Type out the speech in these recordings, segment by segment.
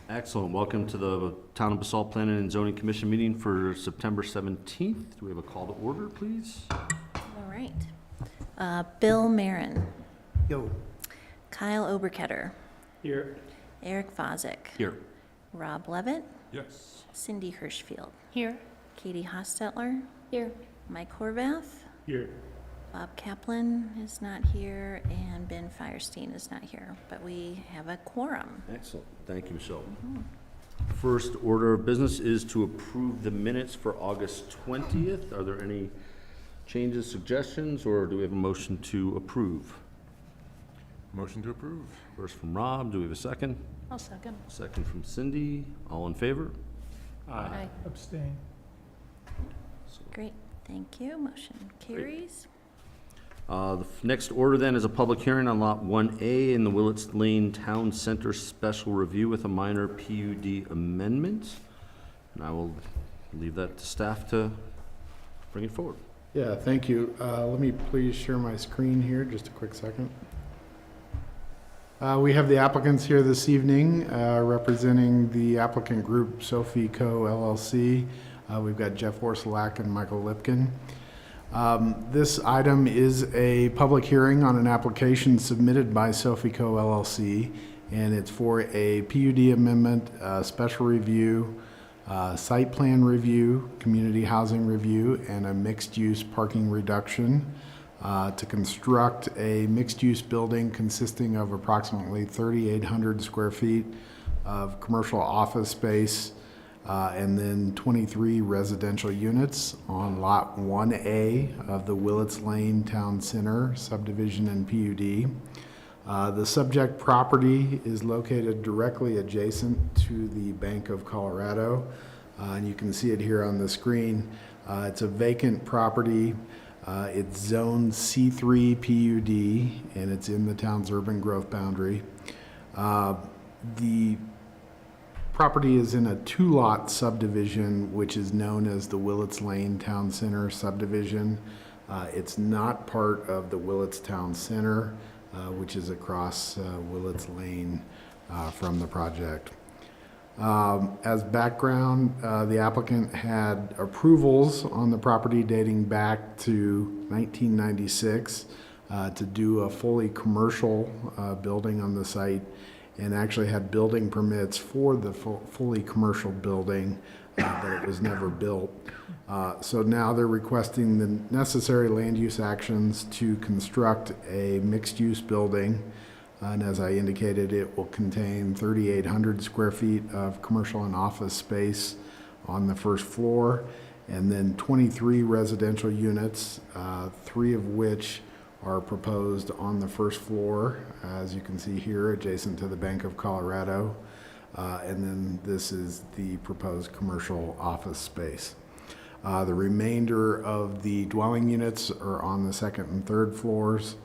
Excellent. Welcome to the Town of Basalt Planning and Zoning Commission meeting for September 17th. Do we have a call to order, please? All right. Bill Marin. Yo. Kyle Oberketter. Here. Eric Vozick. Here. Rob Levitt. Yes. Cindy Hirschfield. Here. Katie Hostetler. Here. Mike Horvath. Here. Bob Kaplan is not here, and Ben Firestein is not here, but we have a quorum. Excellent. Thank you, Michelle. First order of business is to approve the minutes for August 20th. Are there any changes, suggestions, or do we have a motion to approve? Motion to approve. First from Rob. Do we have a second? I'll second. Second from Cindy. All in favor? Aye. Abstain. Great, thank you. Motion carries. The next order then is a public hearing on Lot 1A in the Willits Lane Town Center Special Review with a minor PUD amendment. And I will leave that to staff to bring it forward. Yeah, thank you. Let me please share my screen here, just a quick second. We have the applicants here this evening, representing the applicant group Sophie Co. LLC. We've got Jeff Orsolak and Michael Lipkin. This item is a public hearing on an application submitted by Sophie Co. LLC, and it's for a PUD amendment, special review site plan review, community housing review, and a mixed-use parking reduction to construct a mixed-use building consisting of approximately 3,800 square feet of commercial office space and then 23 residential units on Lot 1A of the Willets Lane Town Center subdivision and PUD. The subject property is located directly adjacent to the Bank of Colorado, and you can see it here on the screen. It's a vacant property. It's zoned C3 PUD, and it's in the town's urban growth boundary. The property is in a two-lot subdivision, which is known as the Willets Lane Town Center subdivision. It's not part of the Willets Town Center, which is across Willets Lane from the project. As background, the applicant had approvals on the property dating back to 1996 to do a fully commercial building on the site, and actually had building permits for the fully commercial building, but it was never built. So now they're requesting the necessary land use actions to construct a mixed-use building. And as I indicated, it will contain 3,800 square feet of commercial and office space on the first floor, and then 23 residential units, 3 of which are proposed on the first floor, as you can see here, adjacent to the Bank of Colorado. And then this is the proposed commercial office space. The remainder of the dwelling units are on the second and third floors.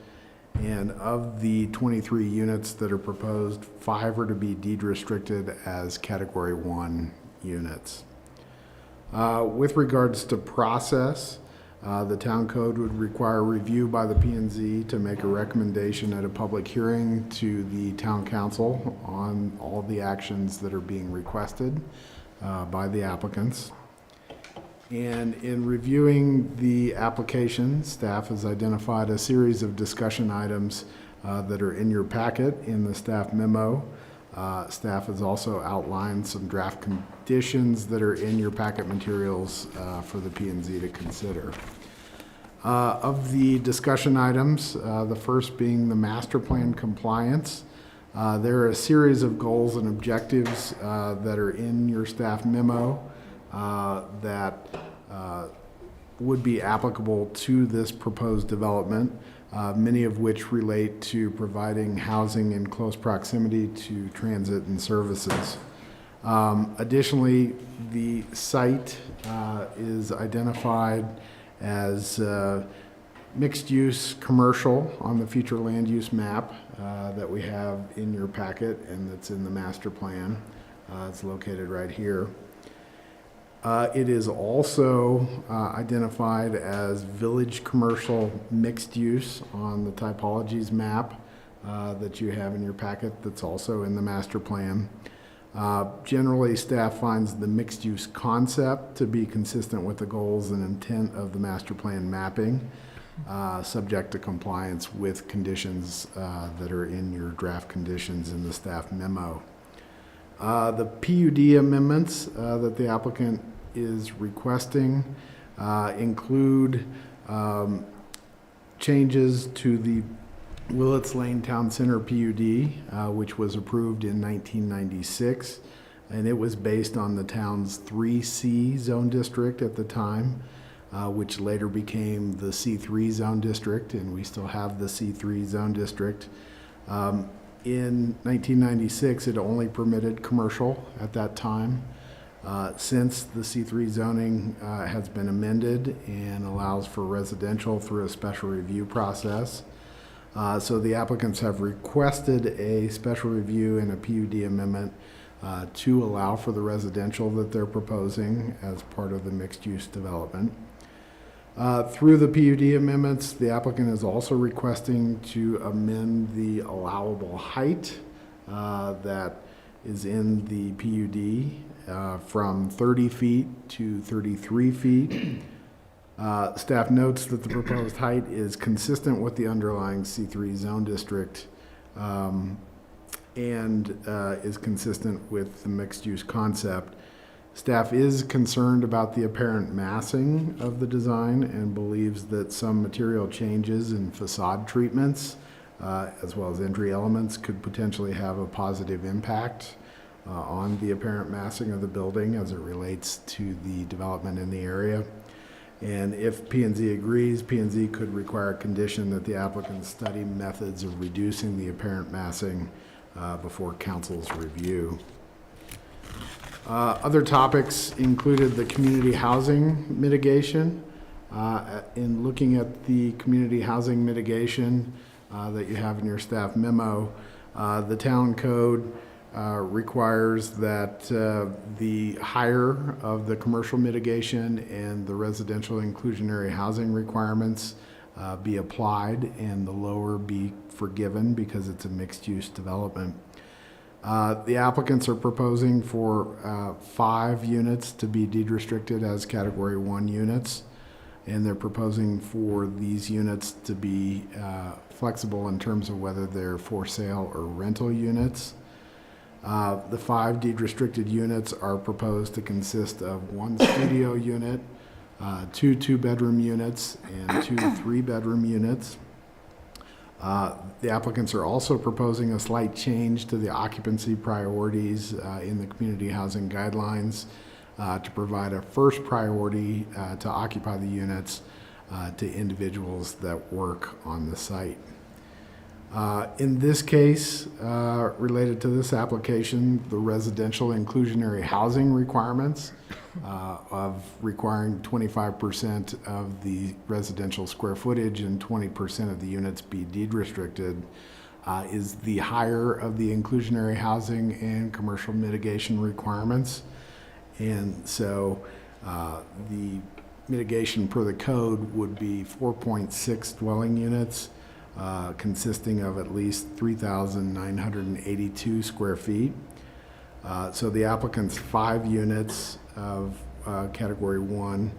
And of the 23 units that are proposed, 5 are to be deed restricted as Category 1 units. With regards to process, the town code would require review by the P&Z to make a recommendation at a public hearing to the town council on all the actions that are being requested by the applicants. And in reviewing the application, staff has identified a series of discussion items that are in your packet in the staff memo. Staff has also outlined some draft conditions that are in your packet materials for the P&Z to consider. Of the discussion items, the first being the master plan compliance. There are a series of goals and objectives that are in your staff memo that would be applicable to this proposed development, many of which relate to providing housing in close proximity to transit and services. Additionally, the site is identified as mixed-use commercial on the future land use map that we have in your packet and that's in the master plan. It's located right here. It is also identified as village commercial mixed use on the typologies map that you have in your packet that's also in the master plan. Generally, staff finds the mixed use concept to be consistent with the goals and intent of the master plan mapping, subject to compliance with conditions that are in your draft conditions in the staff memo. The PUD amendments that the applicant is requesting include changes to the Willets Lane Town Center PUD, which was approved in 1996, and it was based on the town's 3C zone district at the time, which later became the C3 zone district, and we still have the C3 zone district. In 1996, it only permitted commercial at that time. Since the C3 zoning has been amended and allows for residential through a special review process. So the applicants have requested a special review and a PUD amendment to allow for the residential that they're proposing as part of the mixed-use development. Through the PUD amendments, the applicant is also requesting to amend the allowable height that is in the PUD from 30 feet to 33 feet. Staff notes that the proposed height is consistent with the underlying C3 zone district and is consistent with the mixed-use concept. Staff is concerned about the apparent massing of the design and believes that some material changes in facade treatments, as well as entry elements, could potentially have a positive impact on the apparent massing of the building as it relates to the development in the area. And if P&Z agrees, P&Z could require a condition that the applicant study methods of reducing the apparent massing before council's review. Other topics included the community housing mitigation. In looking at the community housing mitigation that you have in your staff memo, the town code requires that the higher of the commercial mitigation and the residential inclusionary housing requirements be applied and the lower be forgiven because it's a mixed-use development. The applicants are proposing for 5 units to be deed restricted as Category 1 units, and they're proposing for these units to be flexible in terms of whether they're for sale or rental units. The 5 deed-restricted units are proposed to consist of 1 studio unit, 2 two-bedroom units, and 2 three-bedroom units. The applicants are also proposing a slight change to the occupancy priorities in the community housing guidelines to provide a first priority to occupy the units to individuals that work on the site. In this case, related to this application, the residential inclusionary housing requirements of requiring 25% of the residential square footage and 20% of the units be deed restricted is the higher of the inclusionary housing and commercial mitigation requirements. And so the mitigation per the code would be 4.6 dwelling units, consisting of at least 3,982 square feet. So the applicant's 5 units of Category 1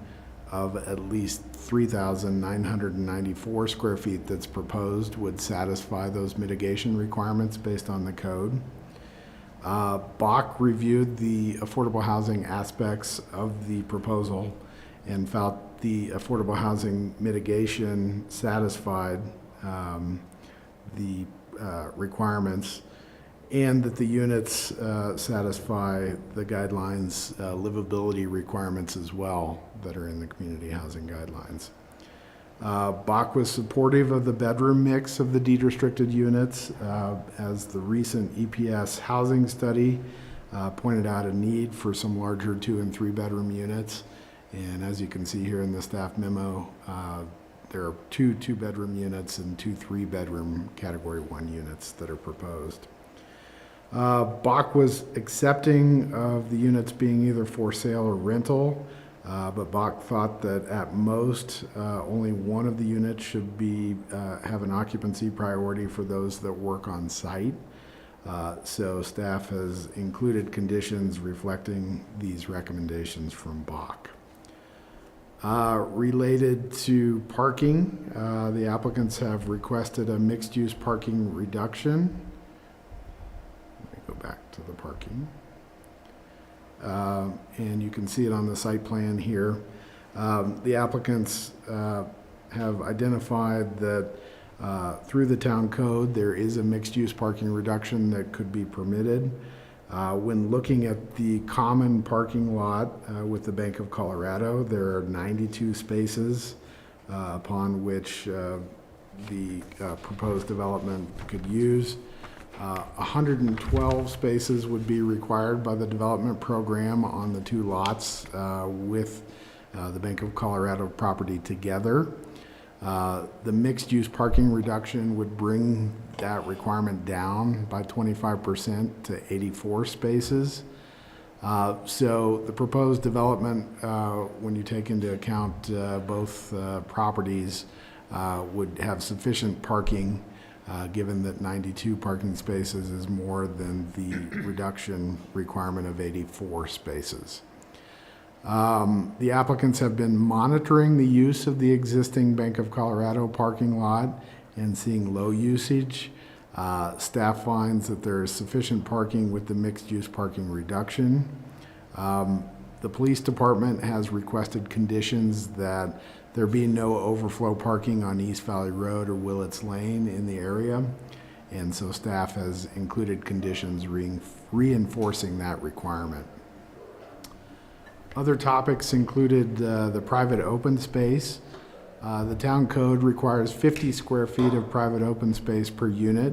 of at least 3,994 square feet that's proposed would satisfy those mitigation requirements based on the code. Bach reviewed the affordable housing aspects of the proposal and felt the affordable housing mitigation satisfied the requirements, and that the units satisfy the guidelines livability requirements as well that are in the community housing guidelines. Bach was supportive of the bedroom mix of the deed-restricted units as the recent EPS housing study pointed out a need for some larger 2- and 3-bedroom units. And as you can see here in the staff memo, there are 2 two-bedroom units and 2 three-bedroom Category 1 units that are proposed. Bach was accepting of the units being either for sale or rental, but Bach thought that at most only one of the units should be have an occupancy priority for those that work on site. So staff has included conditions reflecting these recommendations from Bach. Related to parking, the applicants have requested a mixed-use parking reduction. Let me go back to the parking. And you can see it on the site plan here. The applicants have identified that through the town code, there is a mixed-use parking reduction that could be permitted. When looking at the common parking lot with the Bank of Colorado, there are 92 spaces upon which the proposed development could use. 112 spaces would be required by the development program on the 2 lots with the Bank of Colorado property together. The mixed-use parking reduction would bring that requirement down by 25% to 84 spaces. So the proposed development, when you take into account both properties, would have sufficient parking, given that 92 parking spaces is more than the reduction requirement of 84 spaces. The applicants have been monitoring the use of the existing Bank of Colorado parking lot and seeing low usage. Staff finds that there is sufficient parking with the mixed-use parking reduction. The police department has requested conditions that there be no overflow parking on East Valley Road or Willets Lane in the area. And so staff has included conditions reinforcing that requirement. Other topics included the private open space. The town code requires 50 square feet of private open space per unit,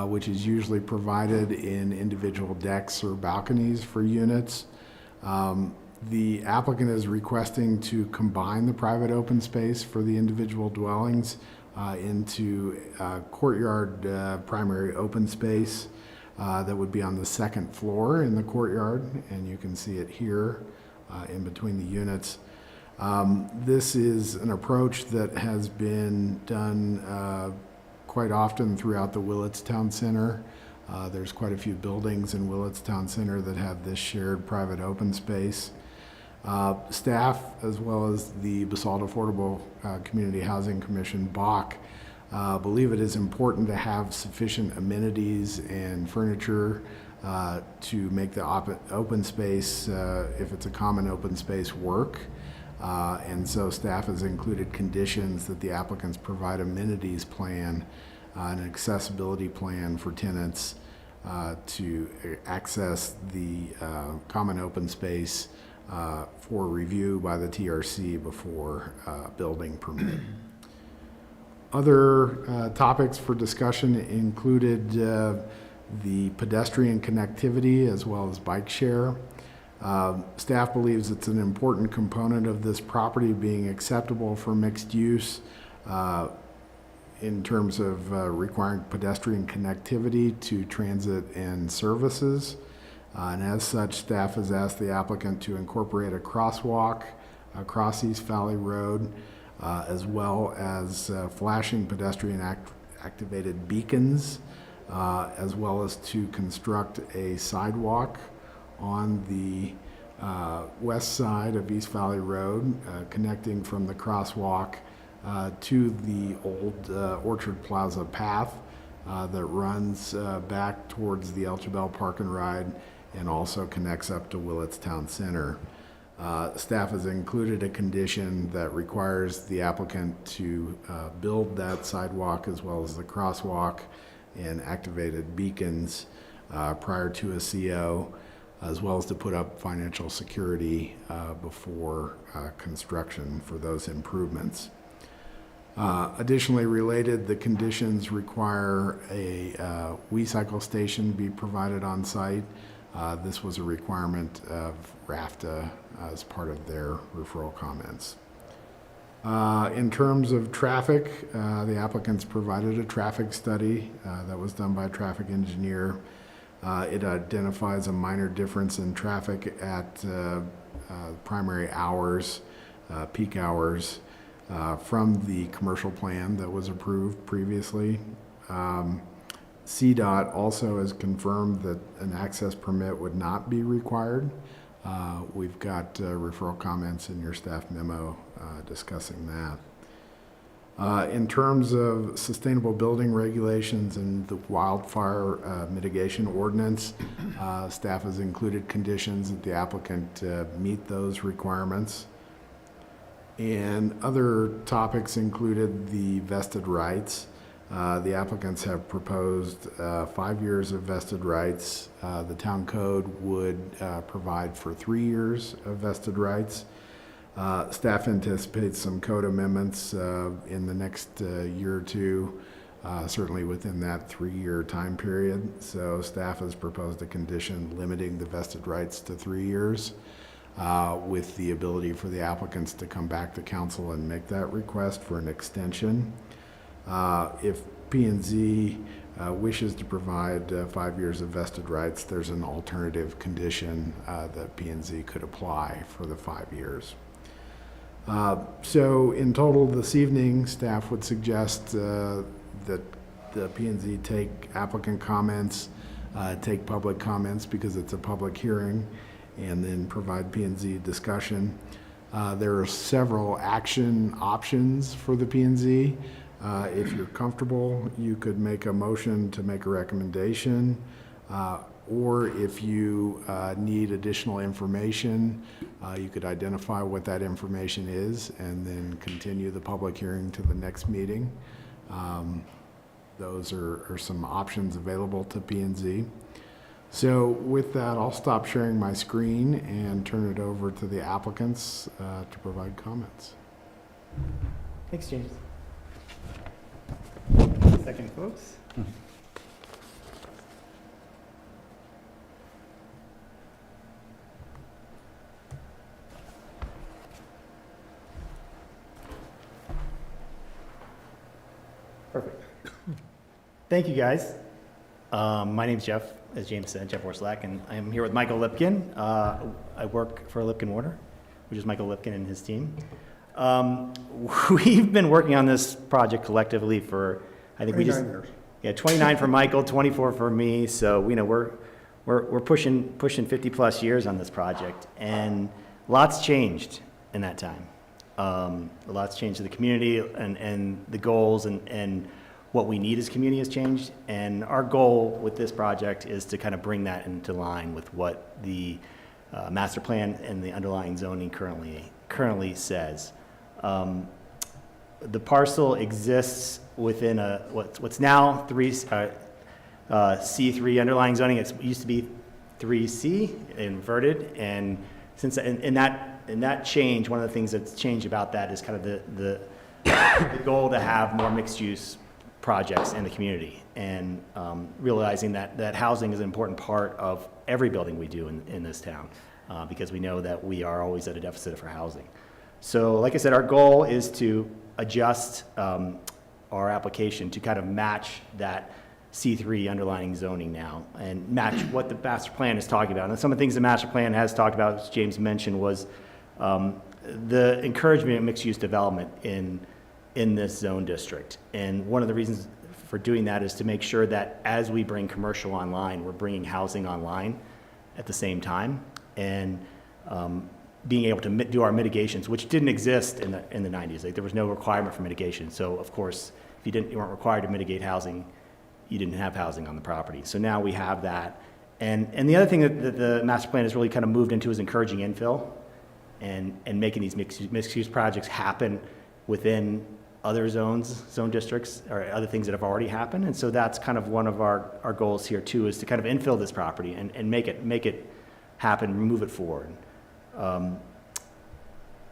which is usually provided in individual decks or balconies for units. The applicant is requesting to combine the private open space for the individual dwellings into courtyard primary open space that would be on the second floor in the courtyard, and you can see it here in between the units. This is an approach that has been done quite often throughout the Willets Town Center. There's quite a few buildings in Willets Town Center that have this shared private open space. Staff, as well as the Basalt Affordable Community Housing Commission, BAC, believe it is important to have sufficient amenities and furniture to make the open space, if it's a common open space, work. And so staff has included conditions that the applicants provide amenities plan, an accessibility plan for tenants to access the common open space for review by the TRC before building permit. Other topics for discussion included the pedestrian connectivity as well as bike share. Staff believes it's an important component of this property being acceptable for mixed use in terms of requiring pedestrian connectivity to transit and services. And as such, staff has asked the applicant to incorporate a crosswalk across East Valley Road, as well as flashing pedestrian activated beacons, as well as to construct a sidewalk on the west side of East Valley Road, connecting from the crosswalk to the old Orchard Plaza path that runs back towards the El Chabel Park and Ride and also connects up to Willets Town Center. Staff has included a condition that requires the applicant to build that sidewalk as well as the crosswalk and activated beacons prior to a CO, as well as to put up financial security before construction for those improvements. Additionally related, the conditions require a WeCycle station be provided on site. This was a requirement of RAFTA as part of their referral comments. In terms of traffic, the applicants provided a traffic study that was done by a traffic engineer. It identifies a minor difference in traffic at primary hours, peak hours, from the commercial plan that was approved previously. CDOT also has confirmed that an access permit would not be required. We've got referral comments in your staff memo discussing that. In terms of sustainable building regulations and the wildfire mitigation ordinance, staff has included conditions that the applicant meet those requirements. And other topics included the vested rights. The applicants have proposed 5 years of vested rights. The town code would provide for 3 years of vested rights. Staff anticipates some code amendments in the next year or two, certainly within that 3-year time period. So staff has proposed a condition limiting the vested rights to 3 years, with the ability for the applicants to come back to council and make that request for an extension. If P&Z wishes to provide 5 years of vested rights, there's an alternative condition that P&Z could apply for the 5 years. So in total this evening, staff would suggest that the P&Z take applicant comments, take public comments because it's a public hearing, and then provide P&Z discussion. There are several action options for the P&Z. If you're comfortable, you could make a motion to make a recommendation, Or if you need additional information, you could identify what that information is and then continue the public hearing to the next meeting. Those are some options available to P&Z. So with that, I'll stop sharing my screen and turn it over to the applicants to provide comments. Thanks, James. Second, folks. Perfect. Thank you, guys. My name's Jeff, as James said, Jeff Orslack, and I'm here with Michael Lipkin. I work for Lipkin Warner, which is Michael Lipkin and his team. We've been working on this project collectively for, I think 29 years. Yeah, 29 for Michael, 24 for me. So we're pushing 50 plus years on this project, and lots changed in that time. A lot's changed in the community, and the goals and what we need as a community has changed. And our goal with this project is to kind of bring that into line with what the master plan and the underlying zoning currently says. The parcel exists within what's now C3 underlying zoning. It used to be 3C inverted, and since in that change, one of the things that's changed about that is kind of the goal to have more mixed use projects in the community, and realizing that housing is an important part of every building we do in this town, because we know that we are always at a deficit for housing. So like I said, our goal is to adjust our application to kind of match that C3 underlying zoning now, and match what the master plan is talking about. And some of the things the master plan has talked about, as James mentioned, was the encouragement of mixed-use development in this zone district. And one of the reasons for doing that is to make sure that as we bring commercial online, we're bringing housing online at the same time, and being able to do our mitigations, which didn't exist in the 90s. Like, there was no requirement for mitigation. So of course, if you weren't required to mitigate housing, you didn't have housing on the property. So now we have that. And the other thing that the master plan has really kind of moved into is encouraging infill and making these mixed-use projects happen within other zone districts, or other things that have already happened. And so that's kind of one of our goals here too, is to kind of infill this property and make it happen, move it forward.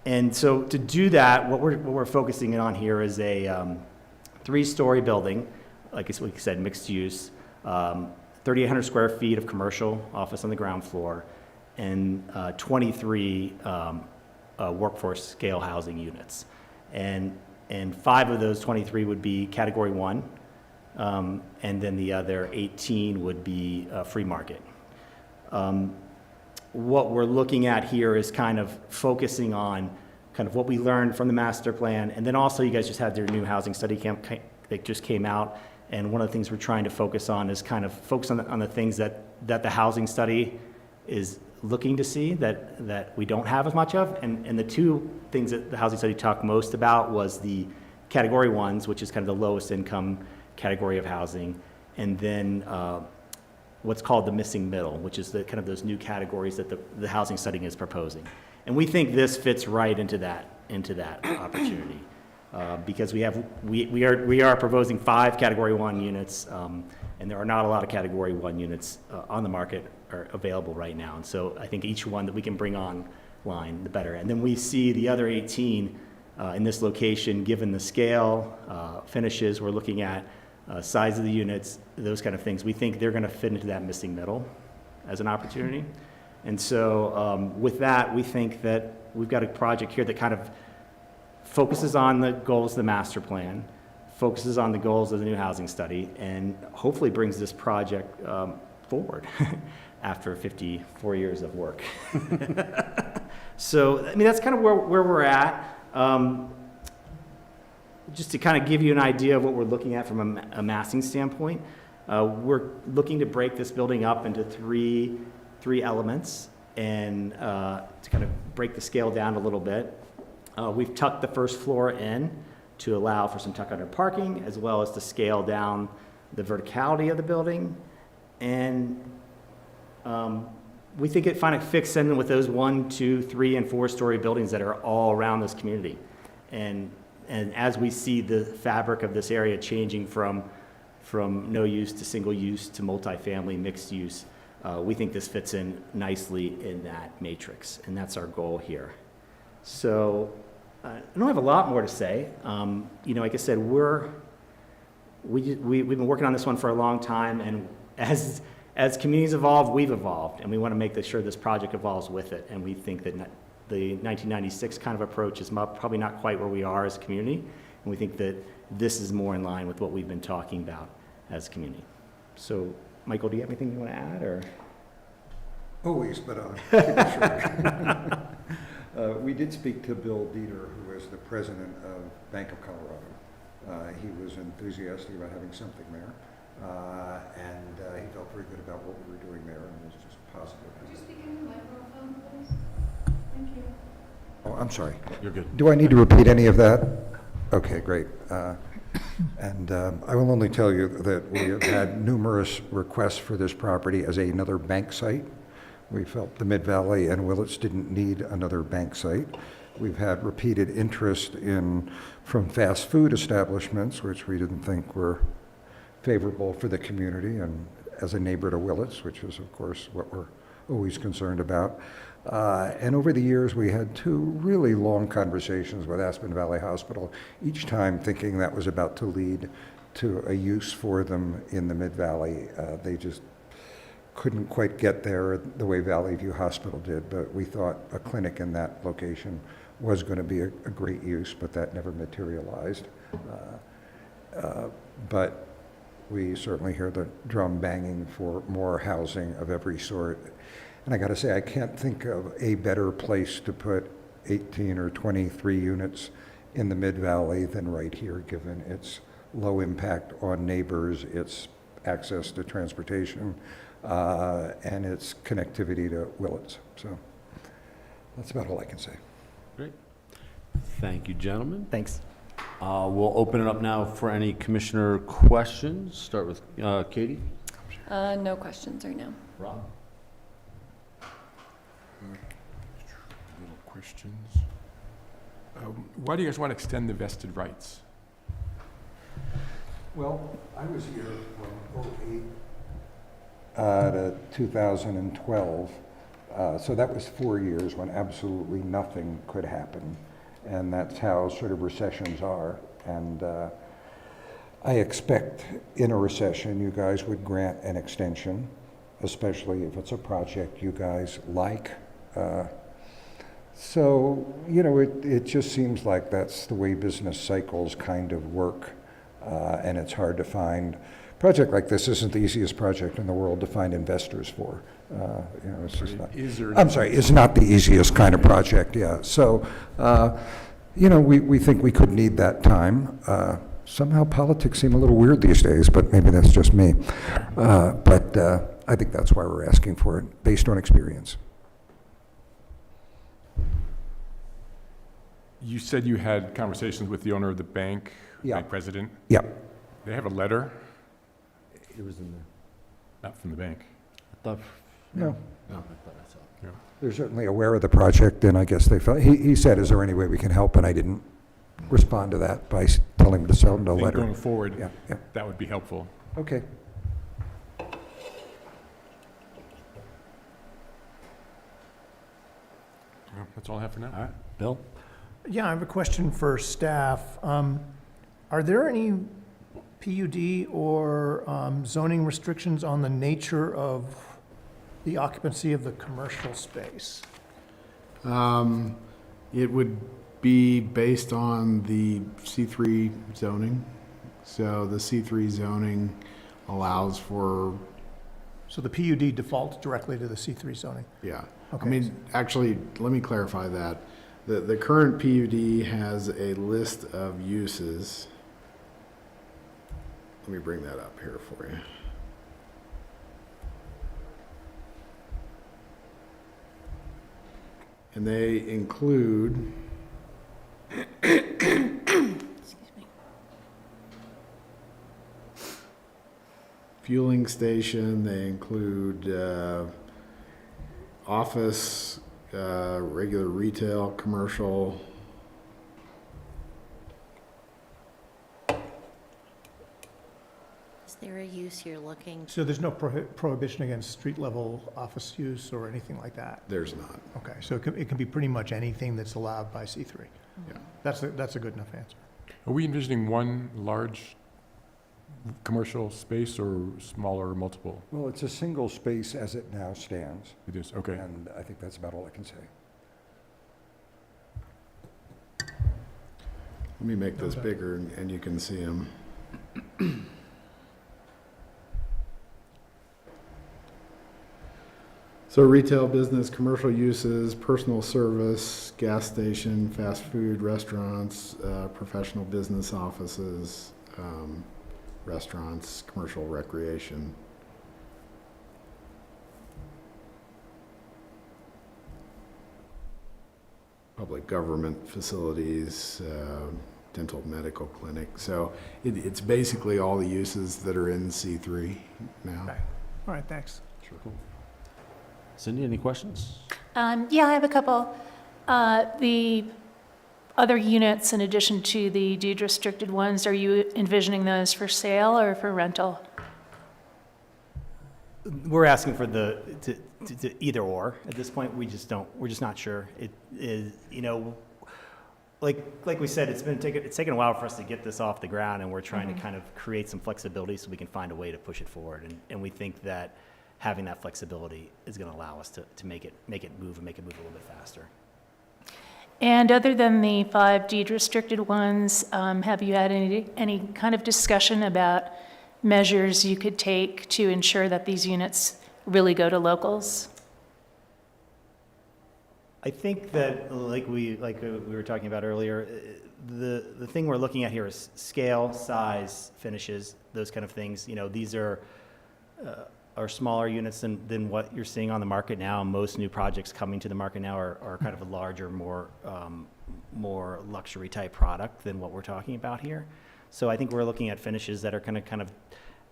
And so to do that, what we're focusing on here is a 3-story building, like we said, mixed use, 3,800 square feet of commercial office on the ground floor, and 23 workforce scale housing units. And 5 of those 23 would be category 1, and then the other 18 would be free market. What we're looking at here is kind of focusing on kind of what we learned from the master plan, and then also you guys just had their new housing study that just came out, and one of the things we're trying to focus on is kind of focus on the things that the housing study is looking to see that we don't have as much of, and the 2 things that the housing study talked most about was the category 1s, which is kind of the lowest income category of housing, and then what's called the missing middle, which is the kind of those new categories that the housing study is proposing. And we think this fits right into that opportunity, because we are proposing 5 category 1 units, and there are not a lot of category 1 units on the market are available right now. And so I think each one that we can bring online, the better. And then we see the other 18 in this location, given the scale, finishes we're looking at, size of the units, those kind of things. We think they're going to fit into that missing middle as an opportunity. And so with that, we think that we've got a project here that kind of focuses on the goals of the master plan, focuses on the goals of the new housing study, and hopefully brings this project forward after 54 years of work. So, I mean, that's kind of where we're at. Just to kind of give you an idea of what we're looking at from a massing standpoint, we're looking to break this building up into three elements, and to kind of break the scale down a little bit. We've tucked the first floor in to allow for some tuck under parking, as well as to scale down the verticality of the building. And we think it kind of fits in with those 1, 2, 3, and 4-story buildings that are all around this community. And as we see the fabric of this area changing from no use to single use to multifamily mixed use, we think this fits in nicely in that matrix, and that's our goal here. So I don't have a lot more to say. Like I said, we've been working on this one for a long time, and as communities evolve, we've evolved, and we want to make sure this project evolves with it. And we think that the 1996 kind of approach is probably not quite where we are as a community, and we think that this is more in line with what we've been talking about as a community. So, Michael, do you have anything you want to add, or? Always, but keep it short. We did speak to Bill Dieter, who is the president of Bank of Colorado. He was enthusiastic about having something there, and he felt very good about what we were doing there, and was just positive. Could you speak in the microphone, please? Thank you. Oh, I'm sorry. You're good. Do I need to repeat any of that? Okay, great. And I will only tell you that we have had numerous requests for this property as another bank site. We felt the Mid-Valley and Willits didn't need another bank site. We've had repeated interest from fast food establishments, which we didn't think were favorable for the community, and as a neighbor to Willits, which is, of course, what we're always concerned about. And over the years, we had 2 really long conversations with Aspen Valley Hospital, each time thinking that was about to lead to a use for them in the Mid-Valley. They just couldn't quite get there the way Valley View Hospital did, but we thought a clinic in that location was going to be a great use, but that never materialized. But we certainly hear the drum banging for more housing of every sort. And I got to say, I can't think of a better place to put 18 or 23 units in the Mid-Valley than right here, given its low impact on neighbors, its access to transportation, and its connectivity to Willits. So that's about all I can say. Great. Thank you, gentlemen. Thanks. We'll open it up now for any commissioner questions. Start with Katie. No questions right now. Rob. Little questions. Why do you guys want to extend the vested rights? Well, I was here from 2008 to 2012, so that was 4 years when absolutely nothing could happen, and that's how sort of recessions are. And I expect in a recession you guys would grant an extension, especially if it's a project you guys like. So, it just seems like that's the way business cycles kind of work, and it's hard to find. A project like this isn't the easiest project in the world to find investors for. It's just not. It's not the easiest kind of project, yeah. So, we think we could need that time. Somehow politics seem a little weird these days, but maybe that's just me. But I think that's why we're asking for it, based on experience. You said you had conversations with the owner of the bank, Yeah. bank president. Yeah. They have a letter, It was in there. not from the bank. I thought. No. No, I thought I saw it. Yeah. They're certainly aware of the project, and I guess they felt, he said, is there any way we can help? And I didn't respond to that by telling him to send him a I think letter. going forward, Yeah. that would be helpful. Okay. Yeah, that's all I have for now. All right, Bill? Yeah, I have a question for staff. Are there any PUD or zoning restrictions on the nature of the occupancy of the commercial space? It would be based on the C3 zoning. So the C3 zoning allows for, So the PUD defaults directly to the C3 zoning? yeah. I Okay. mean, actually, let me clarify that. The current PUD has a list of uses. Let me bring that up here for you. And they include Excuse me. fueling station, they include office, regular retail, commercial. Is there a use you're looking? So there's no prohibition against street-level office use or anything like that? There's not. Okay, so it can be pretty much anything that's allowed by C3. Yeah. That's a good enough answer. Are we envisioning one large commercial space or smaller multiple? Well, it's a single space as it now stands, It is, okay. and I think that's about all I can say. Let me make this bigger and you can see them. So retail business, commercial uses, personal service, gas station, fast food, restaurants, professional business offices, restaurants, commercial recreation. Public government facilities, dental medical clinic. So it's basically all the uses that are in C3 now. Okay. All right, thanks. Sure. Cindy, any questions? Yeah, I have a couple. The other units, in addition to the deed-restricted ones, are you envisioning those for sale or for rental? We're asking for to either or. At this point, we're just not sure. It is, like we said, it's taken a while for us to get this off the ground, and we're trying to kind of create some flexibility so we can find a way to push it forward. And we think that having that flexibility is going to allow us to make it move a little bit faster. And other than the 5 deed-restricted ones, have you had any kind of discussion about measures you could take to ensure that these units really go to locals? I think that, like we were talking about earlier, the thing we're looking at here is scale, size, finishes, those kind of things. These are smaller units than what you're seeing on the market now. Most new projects coming to the market now are kind of a larger, more luxury type product than what we're talking about here. So I think we're looking at finishes that are going to kind of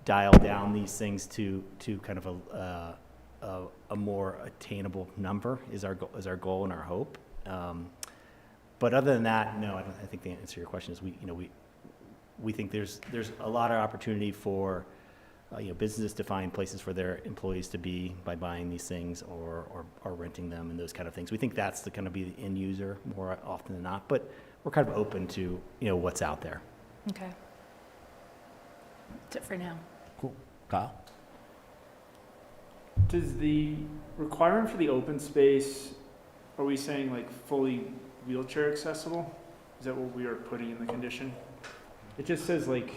dial down these things to kind of a more attainable number is our goal and our hope. But other than that, no, I think the answer to your question is we think there's a lot of opportunity for businesses to find places for their employees to be by buying these things or renting them and those kind of things. We think that's going to be the end user more often than not, but we're kind of open to what's out there. Okay. That's it for now. Cool. Kyle? Does the requirement for the open space, are we saying like fully wheelchair accessible? Is that what we are putting in the condition? It just says like,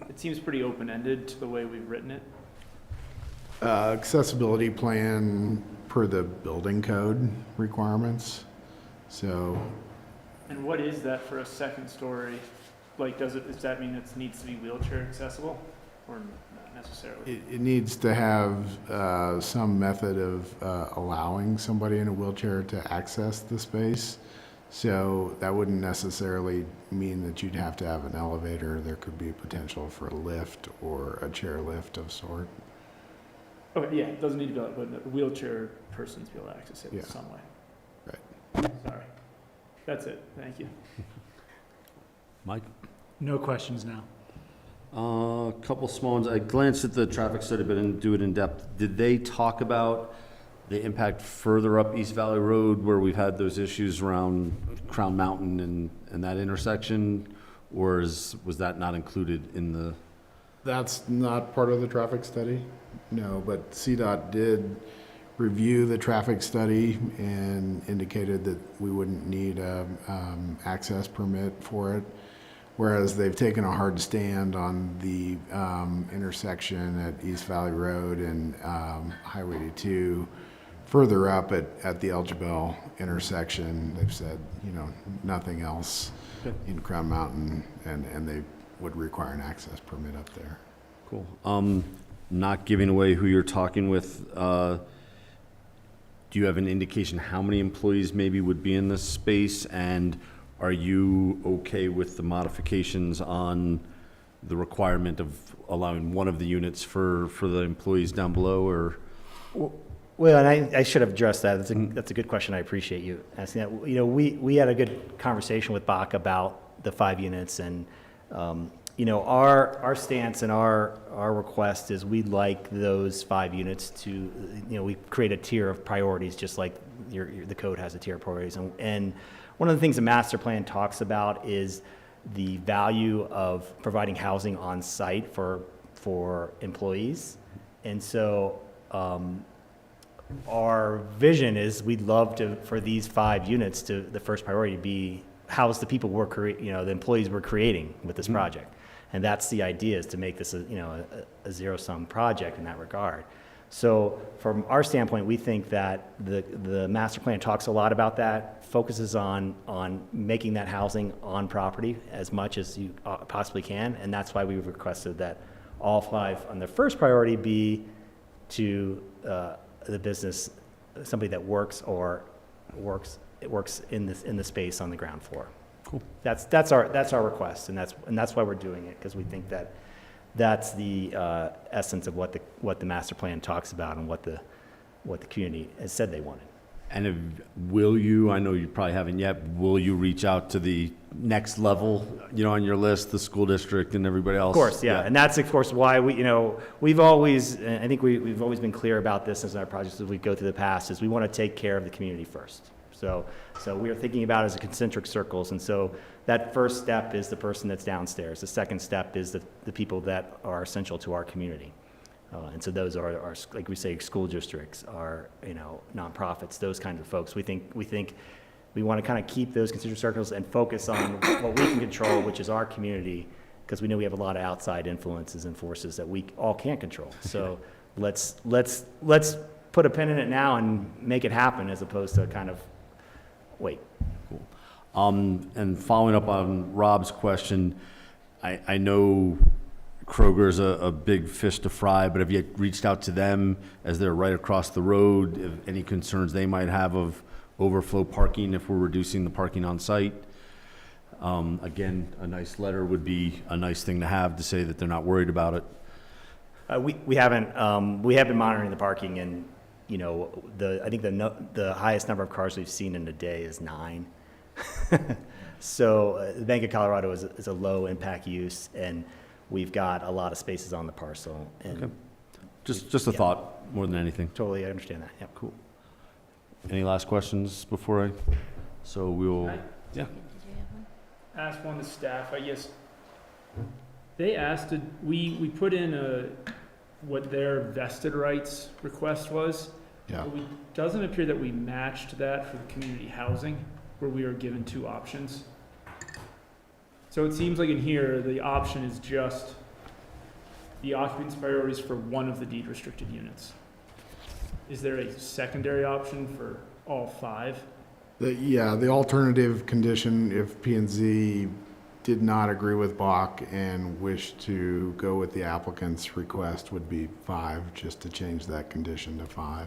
it seems pretty open-ended to the way we've written it. Accessibility plan per the building code requirements. So And what is that for a second story? Like, does that mean it needs to be wheelchair accessible or not necessarily? it needs to have some method of allowing somebody in a wheelchair to access the space. So that wouldn't necessarily mean that you'd have to have an elevator. There could be potential for a lift or a chair lift of sort. Okay, yeah, it doesn't need to be, but a wheelchair person's be able to access it in Yeah. some way. Right. Sorry. That's it. Thank you. Mike? No questions now. A couple small ones. I glanced at the traffic study, but didn't do it in depth. Did they talk about the impact further up East Valley Road where we've had those issues around Crown Mountain and that intersection? Or was that not included in the? That's not part of the traffic study, no, but CDOT did review the traffic study and indicated that we wouldn't need a access permit for it. Whereas they've taken a hard stand on the intersection at East Valley Road and Highway 82. Further up at the Elgibel intersection, they've said, nothing else in Crown Mountain, and they would require an access permit up there. Cool. Not giving away who you're talking with, do you have an indication how many employees maybe would be in this space? And are you okay with the modifications on the requirement of allowing one of the units for the employees down below, or? Well, and I should have addressed that. That's a good question. I appreciate you asking that. You know, we had a good conversation with Bach about the 5 units, and, you know, our stance and our request is we'd like those 5 units to, you know, we create a tier of priorities, just like the code has a tier of priorities. And one of the things the master plan talks about is the value of providing housing on site for employees. And so, our vision is we'd love for these 5 units to, the first priority be house the people the employees we're creating with this project. And that's the idea, is to make this a zero-sum project in that regard. So from our standpoint, we think that the master plan talks a lot about that, focuses on making that housing on property as much as you possibly can. And that's why we've requested that all 5 on the first priority be to the business, somebody that works in the space on the ground floor. Cool. That's our request, and that's why we're doing it, because we think that that's the essence of what the master plan talks about and what the community has said they wanted. And will you, I know you probably haven't yet, will you reach out to the next level, on your list, the school district and everybody else? Of course, yeah. And that's, of course, why we've always, I think we've always been clear about this as our projects as we go through the past, is we want to take care of the community first. So we are thinking about it as a concentric circles. And so that first step is the person that's downstairs. The second step is the people that are essential to our community. And so those are, like we say, school districts, are, nonprofits, those kinds of folks. We think we want to kind of keep those concentric circles and focus on what we can control, which is our community, because we know we have a lot of outside influences and forces that we all can't control. So let's put a pin in it now and make it happen, as opposed to kind of wait. Cool. And following up on Rob's question, I know Kroger's a big fish to fry, but have you reached out to them as they're right across the road? If any concerns they might have of overflow parking if we're reducing the parking on site? Again, a nice letter would be a nice thing to have to say that they're not worried about it. We haven't. We have been monitoring the parking, and I think the highest number of cars we've seen in a day is 9. So the Bank of Colorado is a low impact use, and we've got a lot of spaces on the parcel. And Okay. Just a thought more than anything. Totally, I understand that. Yep. Cool. Any last questions before I? So we will. Yeah. Did you have one? Ask one to staff, I guess. They asked, we put in what their vested rights request was. Yeah. But doesn't appear that we matched that for the community housing, where we were given 2 options. So it seems like in here, the option is just the occupancy priorities for one of the deed restricted units. Is there a secondary option for all 5? The alternative condition, if P&Z did not agree with Bach and wished to go with the applicant's request, would be 5, just to change that condition to 5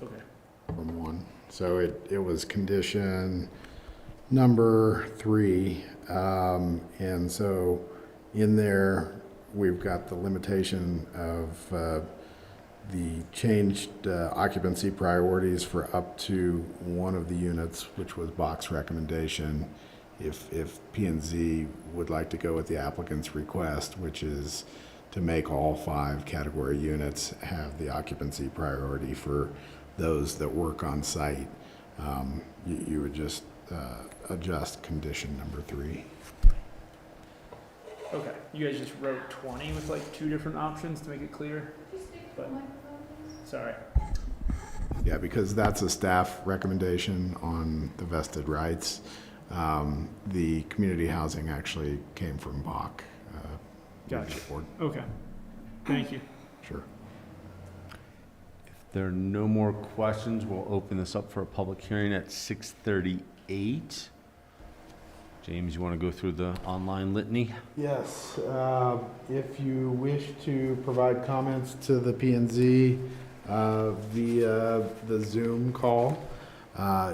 Okay. from 1. So it was condition number 3. And so in there, we've got the limitation of the changed occupancy priorities for up to one of the units, which was Bach's recommendation. If P&Z would like to go with the applicant's request, which is to make all 5 category units have the occupancy priority for those that work on site, you would just adjust condition number 3. Okay, you guys just wrote 20 with like 2 different options to make it clear? But, sorry. Yeah, because that's a staff recommendation on the vested rights. The community housing actually came from Bach. Gotcha. Board. Okay, thank you. Sure. If there are no more questions, we'll open this up for a public hearing at 6:38. James, you want to go through the online litany? Yes, if you wish to provide comments to the P&Z via the Zoom call,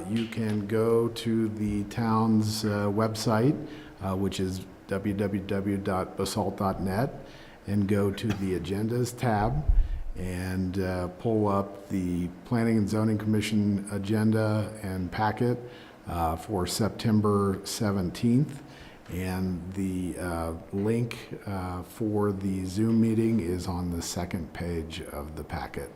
you can go to the town's website, which is www.basalt.net, and go to the Agendas tab and pull up the Planning and Zoning Commission agenda and packet for September 17th. And the link for the Zoom meeting is on the second page of the packet.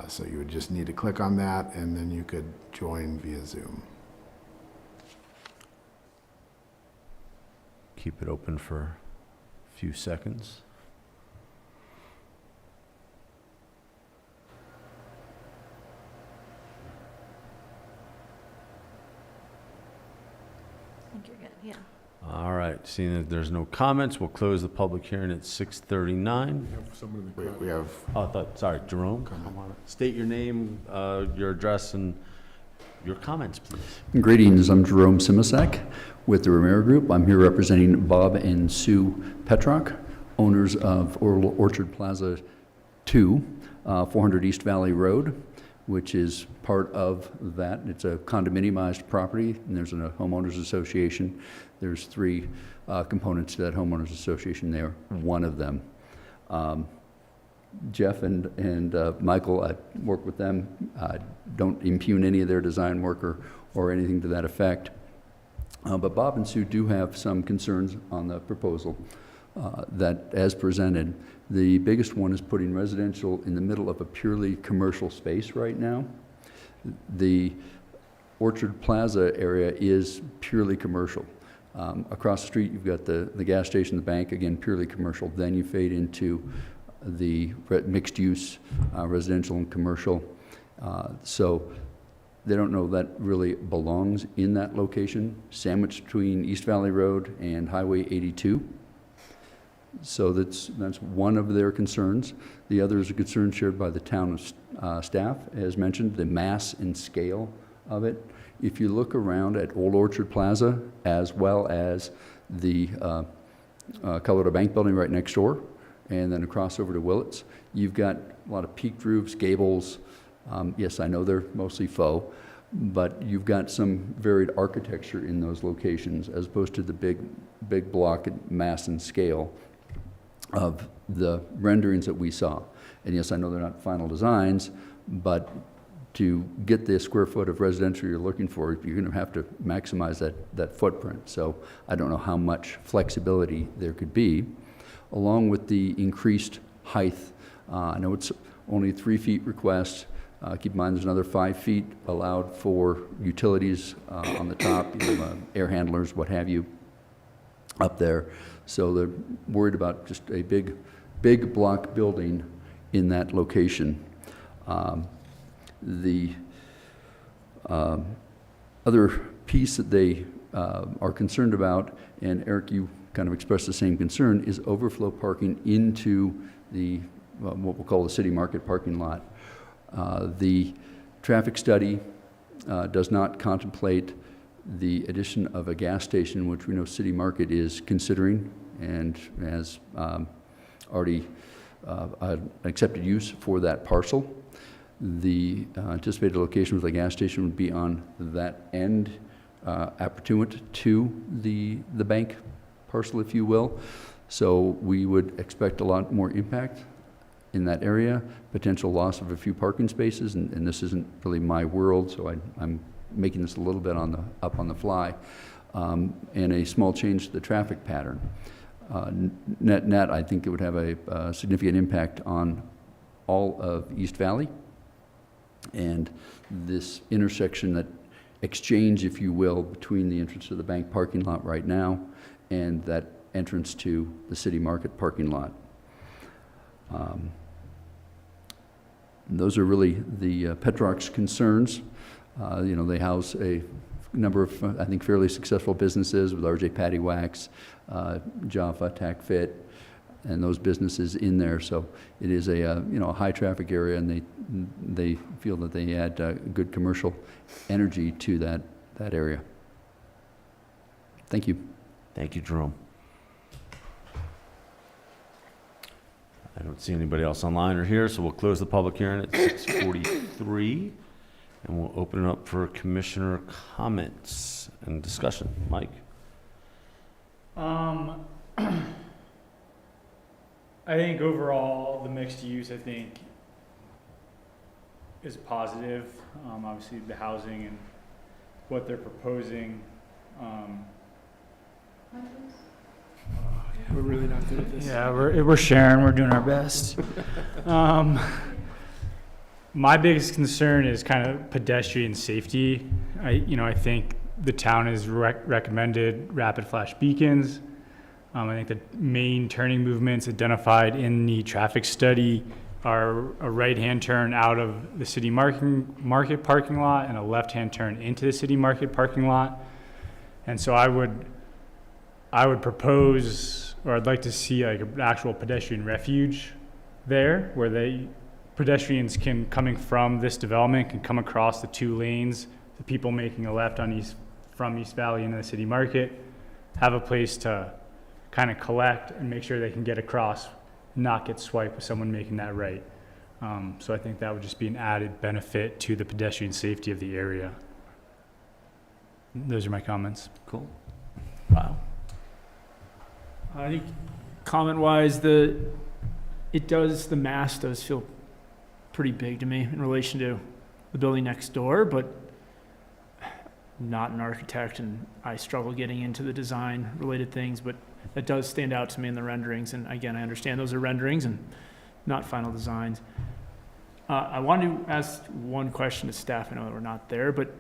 So you would just need to click on that, and then you could join via Zoom. Keep it open for a few seconds. I think you're good, yeah. All right, seeing that there's no comments, we'll close the public hearing at 6:39. We have someone in the crowd. We have Oh, I thought, sorry, Jerome? State your name, your address, and your comments, please. Greetings, I'm Jerome Simisak with the Romero Group. I'm here representing Bob and Sue Petrock, owners of Orchard Plaza 2, 400 East Valley Road, which is part of that. It's a condominiumized property, and there's a homeowners association. There's 3 components to that homeowners association there, one of them. Jeff and Michael, I work with them. Don't impugn any of their design work or anything to that effect. But Bob and Sue do have some concerns on the proposal that, as presented, the biggest one is putting residential in the middle of a purely commercial space right now. The Orchard Plaza area is purely commercial. Across the street, you've got the gas station, the bank, again, purely commercial. Then you fade into the mixed-use residential and commercial. So they don't know that really belongs in that location, sandwiched between East Valley Road and Highway 82. So that's one of their concerns. The other is a concern shared by the town staff, as mentioned, the mass and scale of it. If you look around at Old Orchard Plaza, as well as the Colorado Bank building right next door, and then across over to Willits, you've got a lot of peaked roofs, gables. Yes, I know they're mostly faux, but you've got some varied architecture in those locations, as opposed to the big block at mass and scale of the renderings that we saw. And yes, I know they're not final designs, but to get the square foot of residential you're looking for, you're going to have to maximize that footprint. So I don't know how much flexibility there could be, along with the increased height. I know it's only 3 feet request. Keep in mind there's another 5 feet allowed for utilities on the top, air handlers, what have you, up there. So they're worried about just a big block building in that location. The other piece that they are concerned about, and Eric, you kind of expressed the same concern, is overflow parking into the what we'll call the city market parking lot. The traffic study does not contemplate the addition of a gas station, which we know City Market is considering and has already accepted use for that parcel. The anticipated location of the gas station would be on that end, appertuent to the bank parcel, if you will. So we would expect a lot more impact in that area, potential loss of a few parking spaces, and this isn't really my world, so I'm making this a little bit up on the fly, and a small change to the traffic pattern. Net, I think it would have a significant impact on all of East Valley, and this intersection, that exchange, if you will, between the entrance to the bank parking lot right now and that entrance to the city market parking lot. Those are really the Petrock's concerns. They house a number of, I think, fairly successful businesses with RJ Patty Wax, Jaffa, Tac Fit, and those businesses in there. So it is a high traffic area, and they feel that they add good commercial energy to that area. Thank you. Thank you, Jerome. I don't see anybody else online or here, so we'll close the public hearing at 6:43, and we'll open it up for commissioner comments and discussion. Mike? I think overall, the mixed use, is positive. Obviously, the housing and what they're proposing. We're really not good at this. Yeah, we're sharing. We're doing our best. My biggest concern is kind of pedestrian safety. I think the town has recommended rapid flash beacons. I think the main turning movements identified in the traffic study are a right-hand turn out of the city market parking lot and a left-hand turn into the city market parking lot. And so I would propose, or I'd like to see like an actual pedestrian refuge there where pedestrians coming from this development can come across the 2 lanes, the people making a left from East Valley into the city market, have a place to kind of collect and make sure they can get across, not get swiped with someone making that right. So I think that would just be an added benefit to the pedestrian safety of the area. Those are my comments. Cool. Wow. I think comment-wise, the mass does feel pretty big to me in relation to the building next door, but I'm not an architect and I struggle getting into the design-related things, but that does stand out to me in the renderings. And again, I understand those are renderings and not final designs. I wanted to ask one question to staff. I know that we're not there, but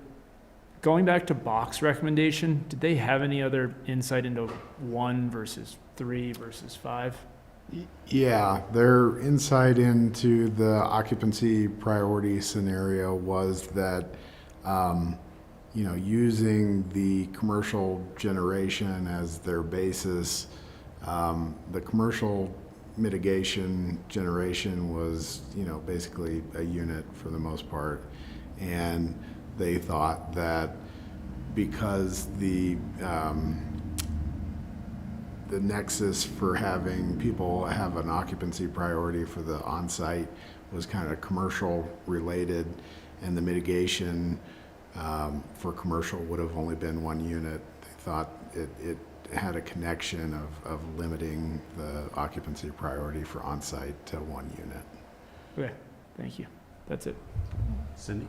going back to Bach's recommendation, did they have any other insight into 1 versus 3 versus 5? Yeah, their insight into the occupancy priority scenario was that, using the commercial generation as their basis, the commercial mitigation generation was, basically a unit for the most part. And they thought that because the nexus for having people have an occupancy priority for the on-site was kind of commercial related, and the mitigation for commercial would have only been 1 unit. They thought it had a connection of limiting the occupancy priority for on-site to 1 unit. Okay, thank you. That's it. Cindy?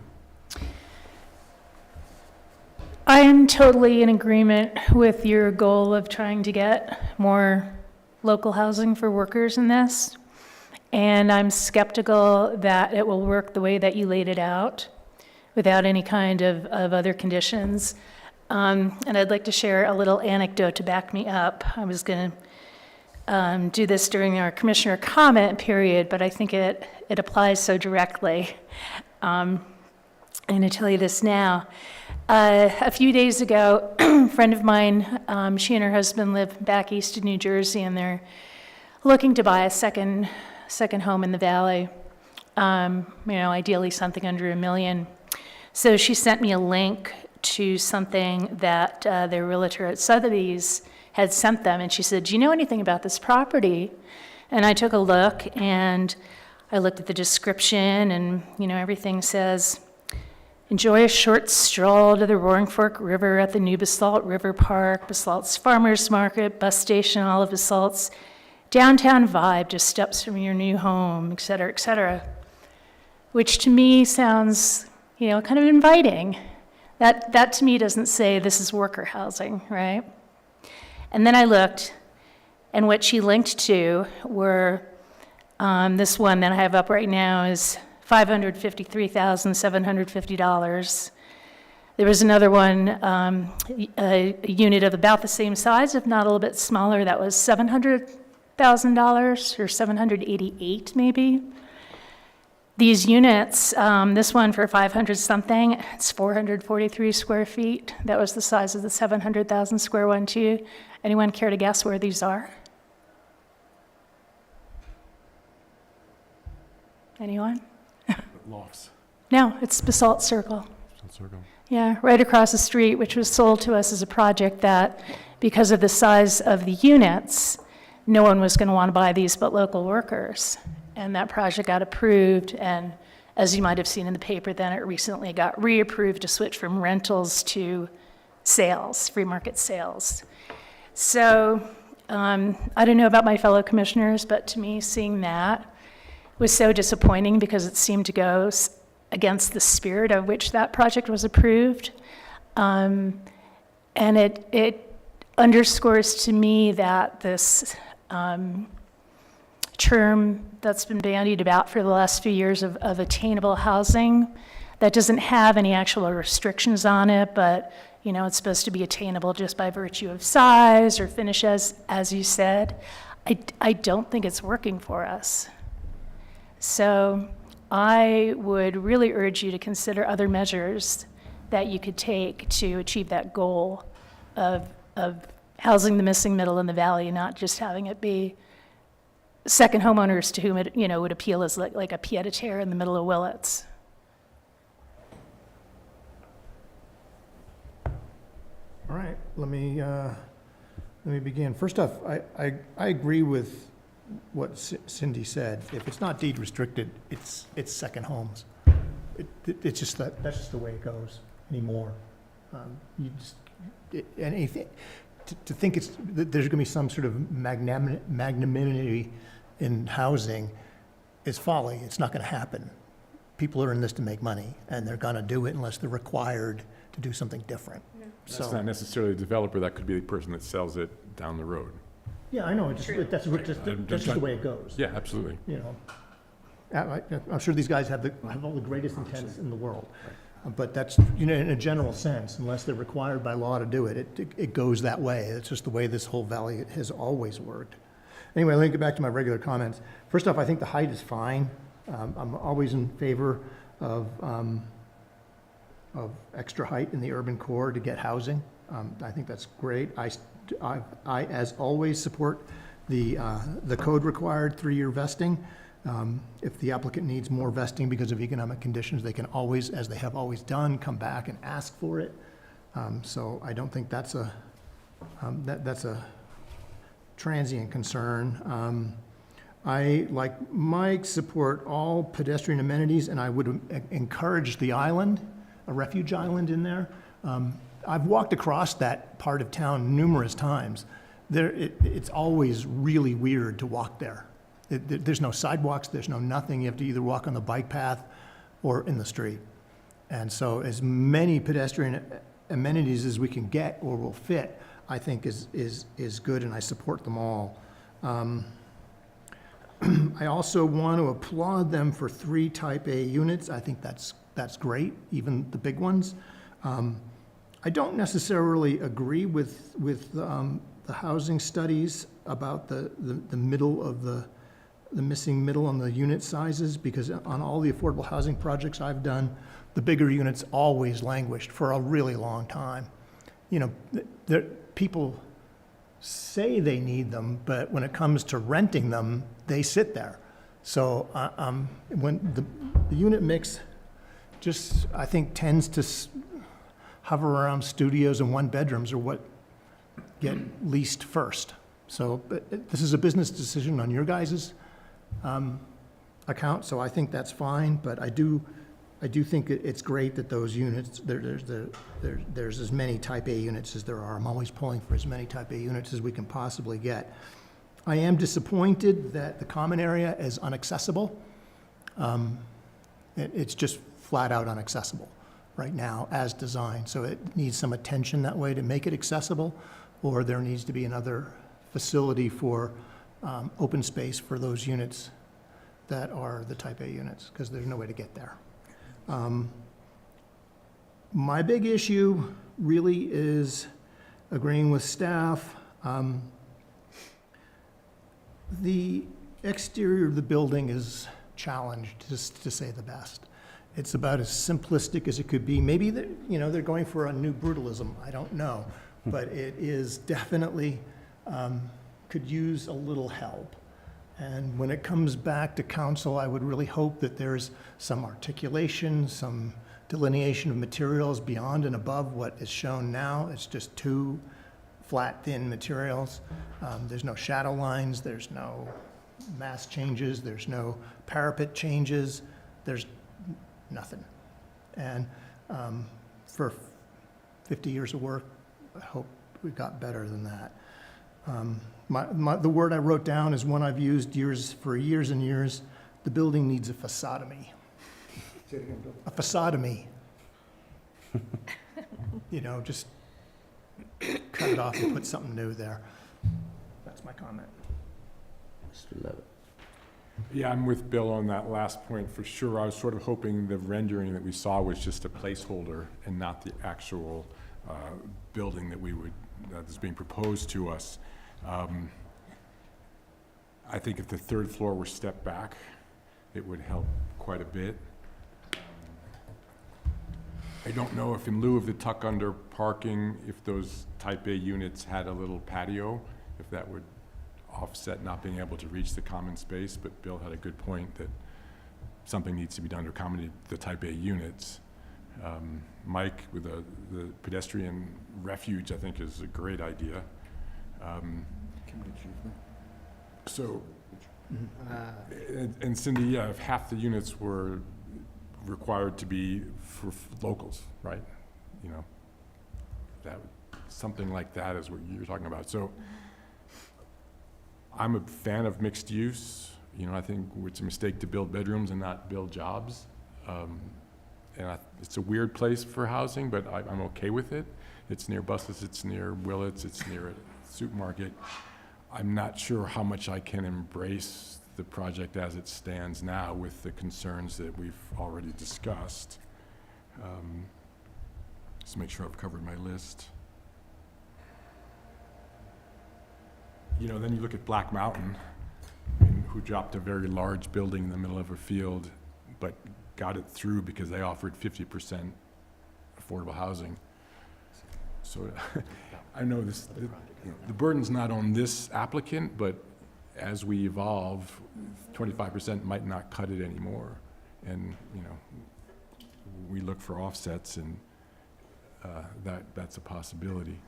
I am totally in agreement with your goal of trying to get more local housing for workers in this. And I'm skeptical that it will work the way that you laid it out without any kind of other conditions. And I'd like to share a little anecdote to back me up. I was going to do this during our commissioner comment period, but I think it applies so directly. I'm going to tell you this now. A few days ago, a friend of mine, she and her husband live back east of New Jersey, and they're looking to buy a second home in the valley. Ideally something under $1 million. So she sent me a link to something that their realtor at Sotheby's had sent them, and she said, "Do you know anything about this property?" And I took a look, and I looked at the description, and everything says, "Enjoy a short stroll to the Roaring Fork River at the new Basalt River Park, Basalt's Farmers Market, bus station, all of Basalt's downtown vibe, just steps from your new home, et cetera, et cetera." Which to me sounds, kind of inviting. That to me doesn't say this is worker housing, right? And then I looked, and what she linked to were, this one that I have up right now is $553,750. There was another one, a unit of about the same size, if not a little bit smaller, that was $700,000 or $788 maybe. These units, this one for 500 something, it's 443 square feet. That was the size of the 700,000 square one too. Anyone care to guess where these are? Anyone? Lofts. No, it's Basalt Circle. Circle. Yeah, right across the street, which was sold to us as a project that, because of the size of the units, no one was going to want to buy these but local workers. And that project got approved, and as you might have seen in the paper, then it recently got reapproved to switch from rentals to sales, free market sales. So I don't know about my fellow commissioners, but to me, seeing that was so disappointing because it seemed to go against the spirit of which that project was approved. And it underscores to me that this term that's been bandied about for the last few years of attainable housing, that doesn't have any actual restrictions on it, but it's supposed to be attainable just by virtue of size or finish, as you said. I don't think it's working for us. So I would really urge you to consider other measures that you could take to achieve that goal of housing the missing middle in the valley, not just having it be second homeowners to whom it would appeal as like a pied-à-terre in the middle of Willits. All right, let me begin. First off, I agree with what Cindy said. If it's not deed restricted, it's second homes. It's just that's just the way it goes anymore. Anything to think that there's going to be some sort of magnanimity in housing is folly. It's not going to happen. People are in this to make money, and they're going to do it unless they're required to do something different. That's not necessarily a developer, that could be the person that sells it down the road. Yeah, I know, that's just the way it goes. Yeah, absolutely. I'm sure these guys have all the greatest intents in the world. But that's, in a general sense, unless they're required by law to do it, it goes that way. It's just the way this whole valley has always worked. Anyway, let me get back to my regular comments. First off, I think the height is fine. I'm always in favor of extra height in the urban core to get housing. I think that's great. I as always, support the code required 3-year vesting. If the applicant needs more vesting because of economic conditions, they can always, as they have always done, come back and ask for it. So I don't think that's a transient concern. I, like Mike, support all pedestrian amenities, and I would encourage the island, a refuge island in there. I've walked across that part of town numerous times. It's always really weird to walk there. There's no sidewalks, there's no nothing. You have to either walk on the bike path or in the street. And so as many pedestrian amenities as we can get or will fit, I think is good, and I support them all. I also want to applaud them for 3 type A units. I think that's great, even the big ones. I don't necessarily agree with the housing studies about the middle of the missing middle on the unit sizes, because on all the affordable housing projects I've done, the bigger units always languished for a really long time. People say they need them, but when it comes to renting them, they sit there. So when the unit mix just, I think, tends to hover around studios and 1-bedrooms are what get leased first. So this is a business decision on your guys' account, so I think that's fine, but I do think it's great that those units, there's as many type A units as there are. I'm always pulling for as many type A units as we can possibly get. I am disappointed that the common area is inaccessible. It's just flat out inaccessible right now as designed, so it needs some attention that way to make it accessible, or there needs to be another facility for open space for those units that are the type A units, because there's no way to get there. My big issue really is agreeing with staff. The exterior of the building is challenged, just to say the best. It's about as simplistic as it could be. Maybe they're going for a new brutalism, I don't know, but it is definitely could use a little help. And when it comes back to council, I would really hope that there's some articulation, some delineation of materials beyond and above what is shown now. It's just 2 flat, thin materials. There's no shadow lines, there's no mass changes, there's no parapet changes, there's nothing. And for 50 years of work, I hope we got better than that. The word I wrote down is one I've used for years and years. The building needs a façadomy. a facadomy. Just cut it off and put something new there. That's my comment. Mr. Levitt. Yeah, I'm with Bill on that last point for sure. I was sort of hoping the rendering that we saw was just a placeholder and not the actual building that's being proposed to us. I think if the third floor were stepped back, it would help quite a bit. I don't know if in lieu of the tuck-under parking, if those type A units had a little patio, if that would offset not being able to reach the common space, but Bill had a good point that something needs to be done to accommodate the type A units. Mike, with the pedestrian refuge, I think is a great idea. So, and Cindy, yeah, if half the units were required to be for locals, right? Something like that is what you're talking about. So I'm a fan of mixed use. I think it's a mistake to build bedrooms and not build jobs. It's a weird place for housing, but I'm okay with it. It's near buses, it's near Willits, it's near a supermarket. I'm not sure how much I can embrace the project as it stands now with the concerns that we've already discussed. Just make sure I've covered my list. Then you look at Black Mountain, who dropped a very large building in the middle of a field, but got it through because they offered 50% affordable housing. So I know the burden's not on this applicant, but as we evolve, 25% might not cut it anymore. And, we look for offsets, and that's a possibility.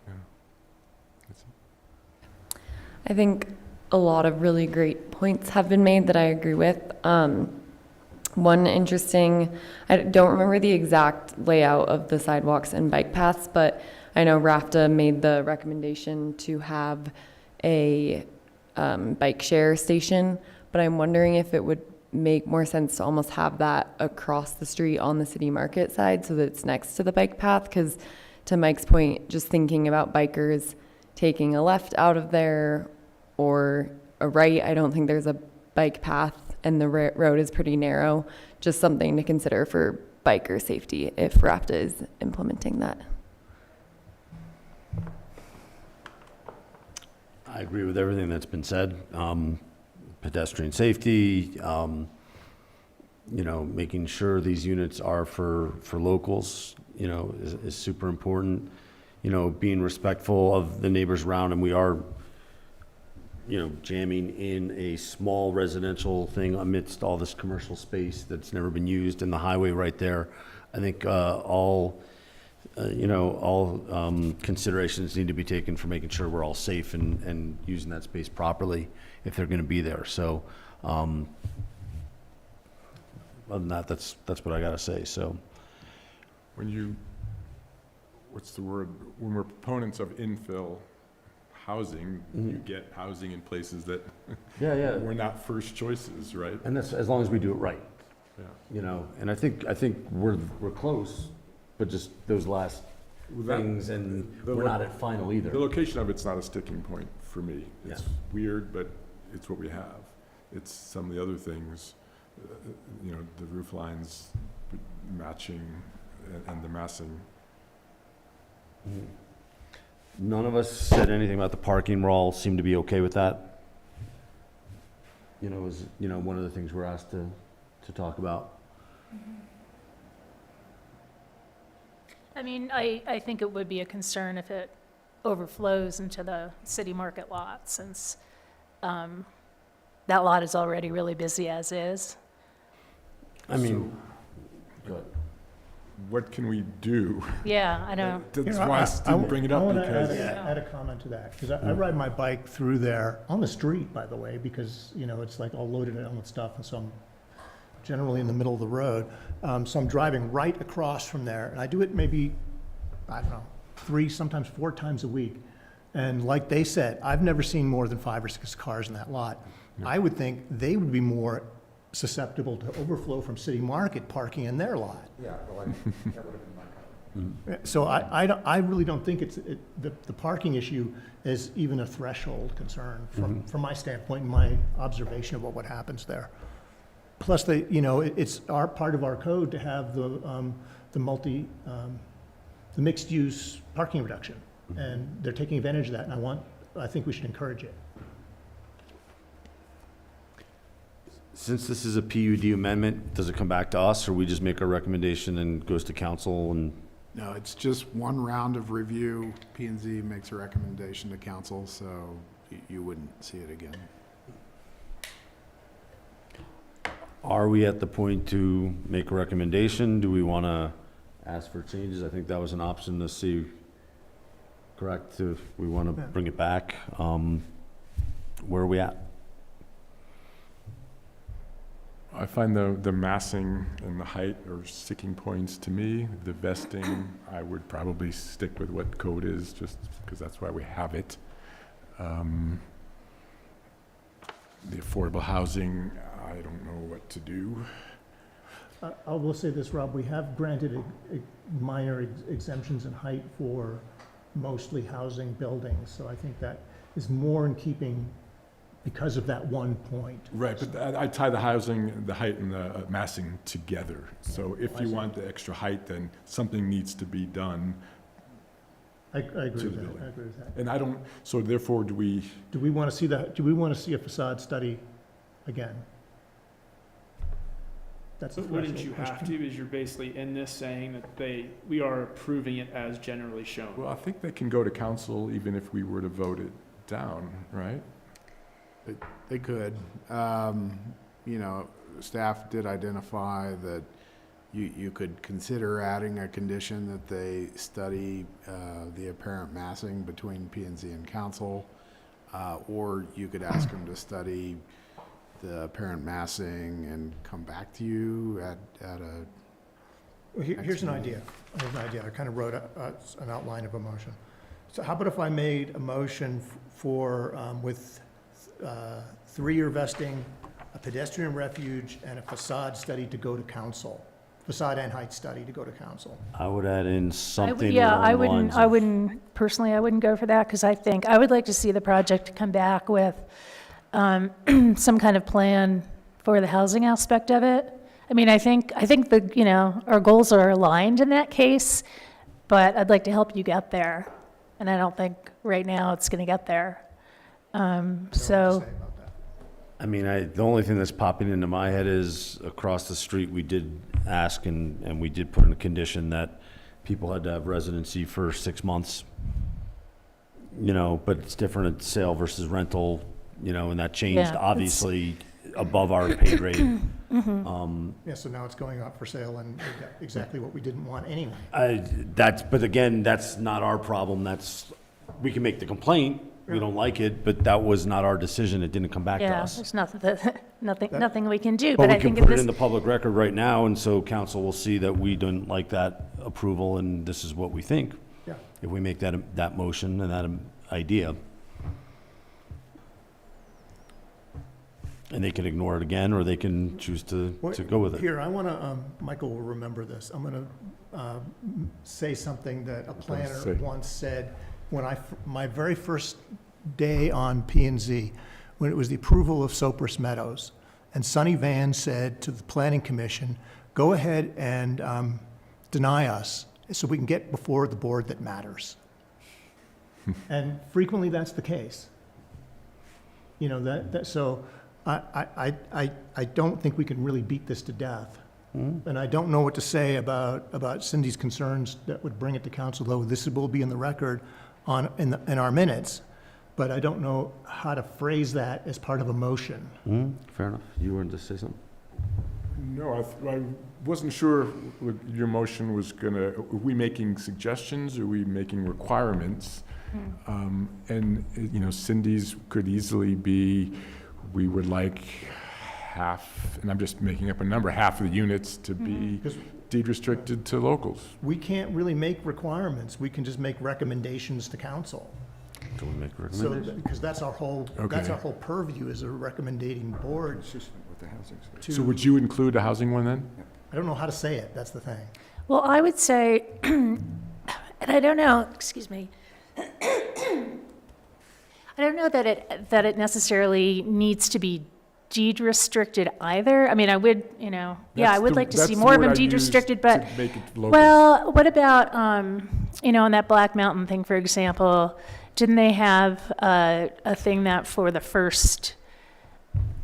Yeah. That's it. I think a lot of really great points have been made that I agree with. One interesting, I don't remember the exact layout of the sidewalks and bike paths, but I know RAFTA made the recommendation to have a bike share station, but I'm wondering if it would make more sense to almost have that across the street on the city market side so that it's next to the bike path, because to Mike's point, just thinking about bikers taking a left out of there or a right, I don't think there's a bike path and the road is pretty narrow. Just something to consider for biker safety if RAFTA is implementing that. I agree with everything that's been said. Pedestrian safety, making sure these units are for locals, is super important. Being respectful of the neighbors around, and we are, jamming in a small residential thing amidst all this commercial space that's never been used, and the highway right there. I think all considerations need to be taken for making sure we're all safe and using that space properly if they're going to be there. So, other than that, that's what I got to say. So, When we're proponents of infill housing, you get housing in places that were not first choices, right? And that's as long as we do it right. Yeah. And I think we're close, but just those last things, and we're not at final either. The location of it's not a sticking point for me. It's Yeah. weird, but it's what we have. It's some of the other things, the roof lines matching and the massing. None of us said anything about the parking. We all seem to be okay with that. Is one of the things we're asked to talk about. I mean, I think it would be a concern if it overflows into the city market lot, since that lot is already really busy as is. I mean, go ahead. What can we do? Yeah, I know. That's why I didn't bring it up, I want to because add a comment to that, because I ride my bike through there, on the street, by the way, because, it's like all loaded in with stuff, and so I'm generally in the middle of the road. So I'm driving right across from there, and I do it maybe, 3, sometimes 4 times a week. And like they said, I've never seen more than 5 or 6 cars in that lot. I would think they would be more susceptible to overflow from City Market parking in their lot. Yeah, well, that would have been my comment. So I really don't think the parking issue is even a threshold concern from my standpoint and my observation of what happens there. Plus, it's part of our code to have the mixed-use parking reduction. And they're taking advantage of that, and I think we should encourage it. Since this is a PUD amendment, does it come back to us, or we just make a recommendation and goes to council and? No, it's just one round of review. P&Z makes a recommendation to council, so you wouldn't see it again. Are we at the point to make a recommendation? Do we want to ask for changes? I think that was an option to see, correct, if we want to bring it back. Where are we at? I find the massing and the height are sticking points to me. The vesting, I would probably stick with what code is, just because that's why we have it. The affordable housing, I don't know what to do. I will say this, Rob, we have granted minor exemptions in height for mostly housing buildings, so I think that is more in keeping because of that one point. Right, but I tie the housing, the height, and the massing together. So if you want the extra height, then something needs to be done. I agree To with the that, building. I agree with that. And I don't, so therefore, do we, Do we want to see a facade study again? That's a But wouldn't threshold you have question. to, is you're basically in this saying that we are approving it as generally shown? well, I think they can go to council even if we were to vote it down, right? They could. Staff did identify that you could consider adding a condition that they study the apparent massing between P&Z and council, or you could ask them to study the apparent massing and come back to you at a. Well, here's an idea. I kind of wrote an outline of a motion. So how about if I made a motion for, with 3-year vesting, a pedestrian refuge, and a facade study to go to council? Facade and height study to go to council. I would add in something Yeah, along the lines I of- wouldn't, personally, I wouldn't go for that, because I would like to see the project come back with some kind of plan for the housing aspect of it. I mean, I think our goals are aligned in that case, but I'd like to help you get there. And I don't think right now it's going to get there. So, I mean, the only thing that's popping into my head is across the street, we did ask and we did put in a condition that people had to have residency for 6 months. But it's different at sale versus rental, and that changed Yeah, obviously above our pay rate. Yeah, so now it's going up for sale and we got exactly what we didn't want anyway. But again, that's not our problem. We can make the complaint. We don't like it, but that was not our decision. It didn't come back to yeah, us. there's nothing we can do. But But we I can think put it this, in the public record right now, and so council will see that we didn't like that approval, and this is what we think. Yeah. If we make that motion and that idea. And they can ignore it again, or they can choose to go with it. Here, I want to, Michael will remember this. I'm going to say something that a planner say. once said when my very first day on P&Z, when it was the approval of Cypress Meadows. And Sonny Van said to the Planning Commission, go ahead and deny us so we can get before the board that matters. And frequently that's the case. So I don't think we can really beat this to death. And I don't know what to say about Cindy's concerns that would bring it to council, though this will be in the record in our minutes. But I don't know how to phrase that as part of a motion. Fair enough. You wanted to say something? No, I wasn't sure what your motion was are we making suggestions, or are we making requirements? Cindy's could easily be, we would like half, and I'm just making up a number, half of the units to be deed restricted to locals. We can't really make requirements. We can just make recommendations to council. Do we make a So, recommendation? because that's our whole Okay. purview as a recommending board. with the housing. So would you include a housing one then? I don't know how to say it, that's the thing. Well, I would say, and I don't know, excuse me. I don't know that it necessarily needs to be deed restricted either. I mean, I would, yeah, I would like to see more of them deed restricted, but, To make it local. well, what about, on that Black Mountain thing, for example, didn't they have a thing that for the first,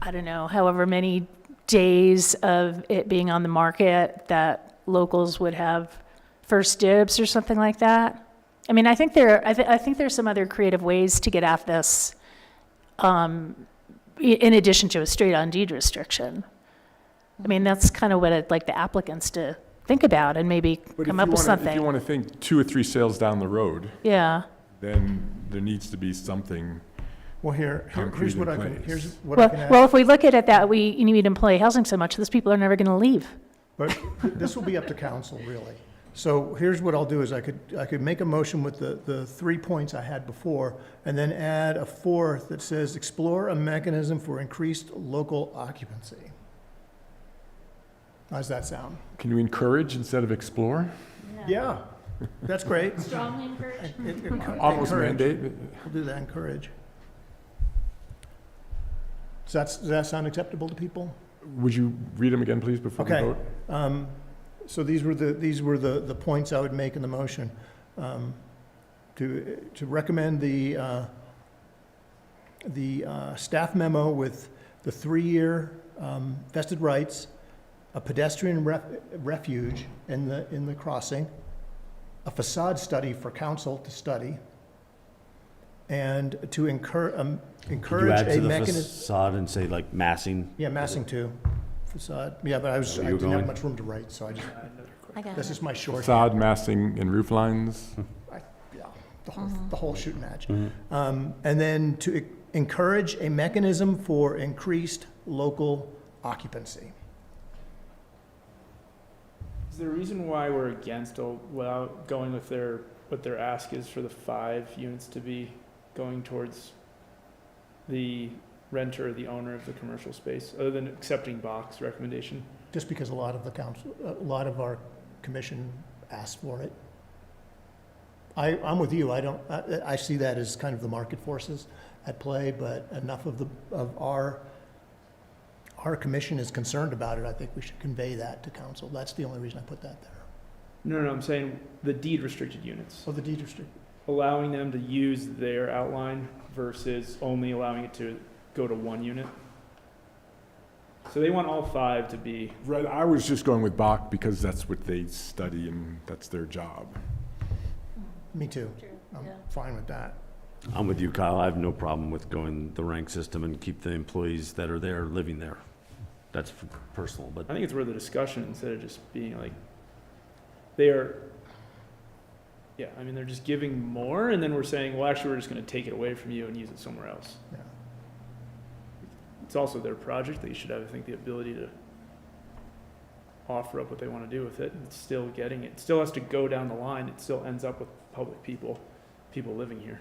I don't know, however many days of it being on the market, that locals would have first dibs or something like that? I mean, I think there's some other creative ways to get at this, in addition to a straight-on deed restriction. I mean, that's kind of what I'd like the applicants to think about and maybe But come if up you with wanna- something. If you want to think 2 or 3 sales down the road, Yeah. then there needs to be something. Well, here's Concrete what in I can, place. here's what I can add. Well, if we look at it that we need employee housing so much, those people are never going to leave. But this will be up to council, really. So here's what I'll do is I could make a motion with the 3 points I had before, and then add a fourth that says, explore a mechanism for increased local occupancy. How's that sound? Can you encourage instead of explore? Yeah, that's great. Strongly encourage. Almost Encourage. mandate? We'll do that, encourage. Does that sound acceptable to people? Would you read them again, please, before we Okay. vote? So these were the points I would make in the motion. To recommend the staff memo with the 3-year vested rights, a pedestrian refuge in the crossing, a facade study for council to study, and to encourage Could you add a to the mechanism. facade and say like massing? Yeah, massing too, facade. Yeah, but I where didn't you were have going? much room to write, so I got this it. is my short. Facade, massing, and roof lines? Yeah, the whole shooting match. And then to encourage a mechanism for increased local occupancy. Is there a reason why we're against, without going with what their ask is for the 5 units to be going towards the renter or the owner of the commercial space, other than accepting Bach's recommendation? Just because a lot of our commission asked for it. I'm with you, I see that as kind of the market forces at play, but enough of our commission is concerned about it, I think we should convey that to council. That's the only reason I put that there. No, I'm saying the deed restricted units, Oh, the deed restrict, allowing them to use their outline versus only allowing it to go to 1 unit. So they want all 5 to be, Right, I was just going with Bach because that's what they study and that's their job. me too. I'm fine with that. I'm with you, Kyle. I have no problem with going the rank system and keep the employees that are there living there. That's personal, but I think it's worth a discussion instead of just being like, they're just giving more, and then we're saying, well, actually, we're just gonna take it away from you and use it somewhere else. Yeah. It's also their project, they should have, I think, the ability to offer up what they wanna do with it, and still getting it, still has to go down the line, it still ends up with public people living here.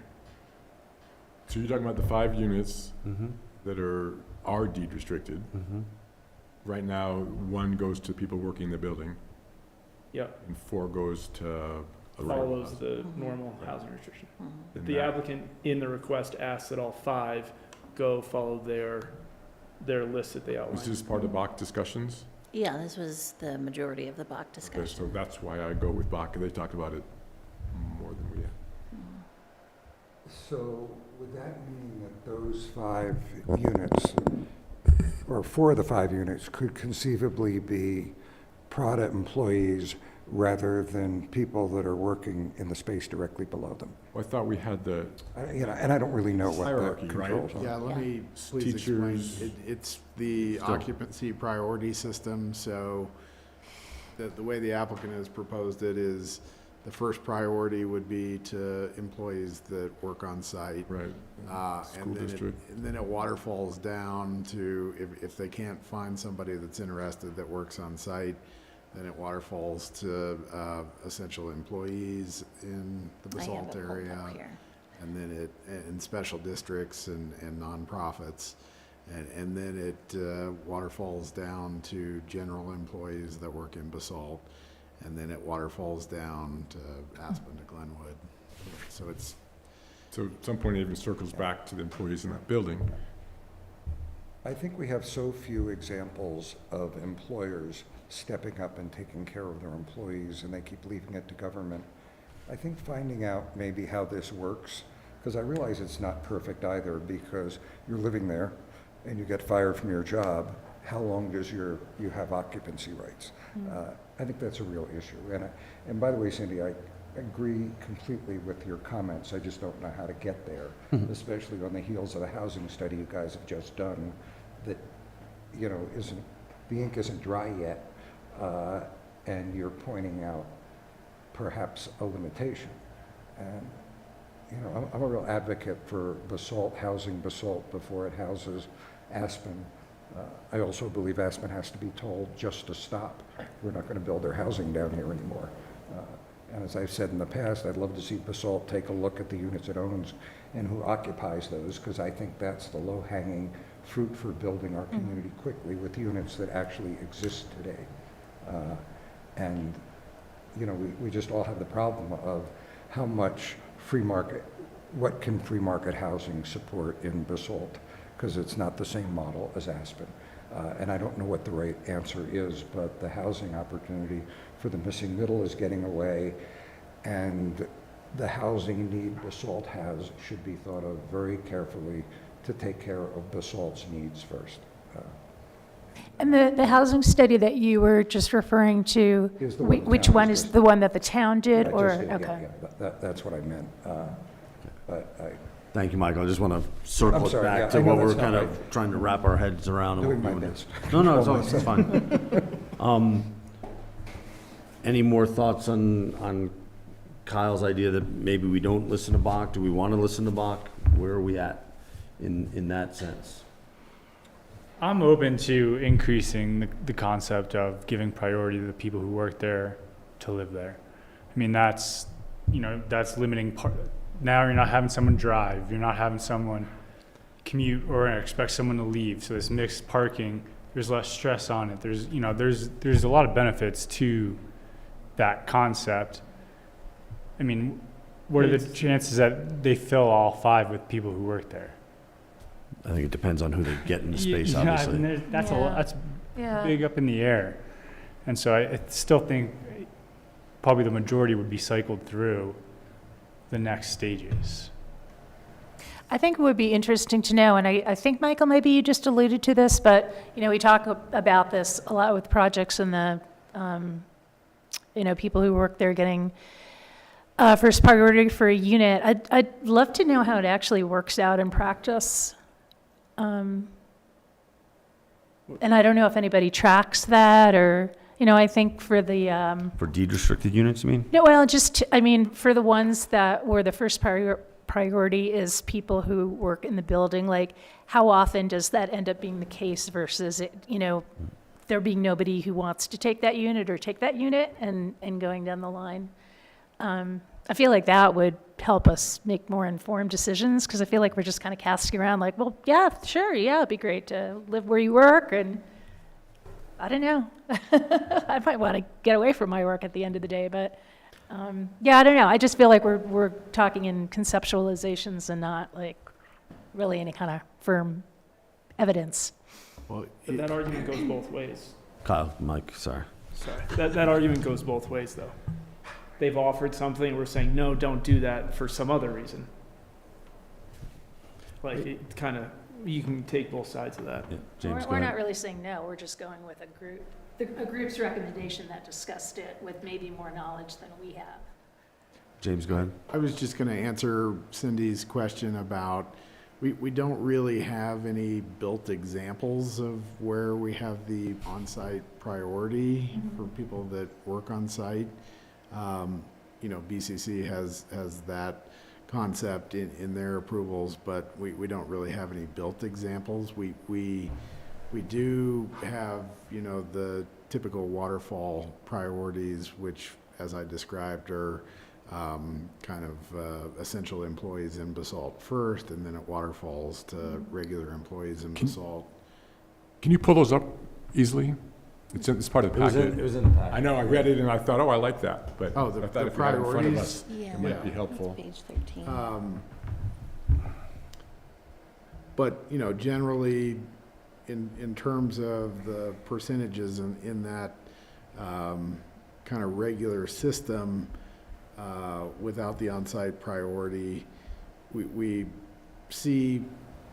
So you're talking about the 5 units Mhm. that are deed restricted. Mhm. Right now, 1 goes to people working in the building Yep, and 4 goes to. a regular follows house. the normal housing restriction. And The that- applicant in the request asks that all 5 go follow their list that they Was outlined. this part of Bach discussions? Yeah, this was the majority of the Bach Okay, discussion. so that's why I go with Bach, they talked about it more than we have. So would that mean that those 5 units, or 4 of the 5 units, could conceivably be Prada employees rather than people that are working in the space directly below them? Well, I thought we had the, And I don't really know what the Hierarchy, right? controls are. Yeah, let me please explain. Teachers. It's the Still. occupancy priority system, so the way the applicant has proposed it is the first priority would be to employees that work on site. right, And school then district. and then it waterfalls down to, if they can't find somebody that's interested that works on site, then it waterfalls to essential employees in the I have Basalt it pulled area. up here. And then in special districts and nonprofits. And then it waterfalls down to general employees that work in Basalt, and then it waterfalls down to Aspen to Glenwood. So it's, So at some point, it even circles back to the employees in that building. I think we have so few examples of employers stepping up and taking care of their employees, and they keep leaving it to government. I think finding out maybe how this works, because I realize it's not perfect either, because you're living there and you get fired from your job, how long does you have occupancy rights? I think that's a real issue. And by the way, Cindy, I agree completely with your comments. I just don't know how to get there, especially on the heels of the housing study you guys have just done that, you know, the ink isn't dry yet, and you're pointing out perhaps a limitation. And, you know, I'm a real advocate for Basalt, housing Basalt before it houses Aspen. I also believe Aspen has to be told just to stop. We're not going to build their housing down here anymore. And as I've said in the past, I'd love to see Basalt take a look at the units it owns and who occupies those, because I think that's the low-hanging fruit for building our community quickly with units that actually exist today. And, you know, we just all have the problem of how much free market, what can free market housing support in Basalt, because it's not the same model as Aspen. And I don't know what the right answer is, but the housing opportunity for the missing middle is getting away, and the housing need Basalt has should be thought of very carefully to take care of Basalt's needs first. And the housing study that you were just referring to, Is the one the which town one is is the one that the town did, I or, just did, yeah, okay. yeah, that's what I meant. But Thank you, Michael. I just want to circle I'm it sorry, yeah, back to I know what we're that's not kind of right. trying to wrap our heads around. and Doing what my we wanna- best. No, it's fine. Any more thoughts on Kyle's idea that maybe we don't listen to Bach? Do we want to listen to Bach? Where are we at in that sense? I'm open to increasing the concept of giving priority to the people who work there to live there. I mean, that's, you know, that's limiting part. Now you're not having someone drive, you're not having someone commute or expect someone to leave. So this mixed parking, there's less stress on it. There's, you know, there's a lot of benefits to that concept. I mean, what are the chances that they fill all 5 with people who work there? I think it depends on who they get in the space, Yeah, obviously. and that's a lot, that's Yeah. big up in the air. And so I still think probably the majority would be cycled through the next stages. I think it would be interesting to know, and I think, Michael, maybe you just alluded to this, but, you know, we talk about this a lot with projects and the, you know, people who work there getting first priority for a unit. I'd love to know how it actually works out in practice. And I don't know if anybody tracks that, or, you know, I think for the, For deed-restricted units, you mean? no, well, just, I mean, for the ones that were the first priority is people who work in the building, like, how often does that end up being the case versus, it, you know, there being nobody who wants to take that unit or take that unit and going down the line? I feel like that would help us make more informed decisions, because I feel like we're just kind of casting around like, well, yeah, sure, yeah, it'd be great to live where you work, and I don't know. I might want to get away from my work at the end of the day, but yeah, I don't know. I just feel like we're talking in conceptualizations and not like really any kind of firm evidence. well, But that argument goes both ways. Kyle, Mike, sorry. Sorry. That argument goes both ways, though. They've offered something, we're saying, no, don't do that for some other reason. Like, it kind of, you can take both sides of that. Yeah, James, go We're ahead. not really saying no, we're just going with a group's recommendation that discussed it with maybe more knowledge than we have. James, go ahead. I was just going to answer Cindy's question about, we don't really have any built examples of where we have the on-site priority for people that work on site. You know, BCC has that concept in their approvals, but we don't really have any built examples. We do have, you know, the typical waterfall priorities, which, as I described, are kind of essential employees in Basalt first, and then it waterfalls to regular employees in Basalt. Can you pull those up easily? It's part of the packet. It was in the packet. I know, I read it and I thought, oh, I like that, but Oh, I the thought if we had it in front of us, priorities. Yeah. it might be It's helpful. page 13. But, you know, generally, in terms of the percentages in that kind of regular system, without the on-site priority, we see,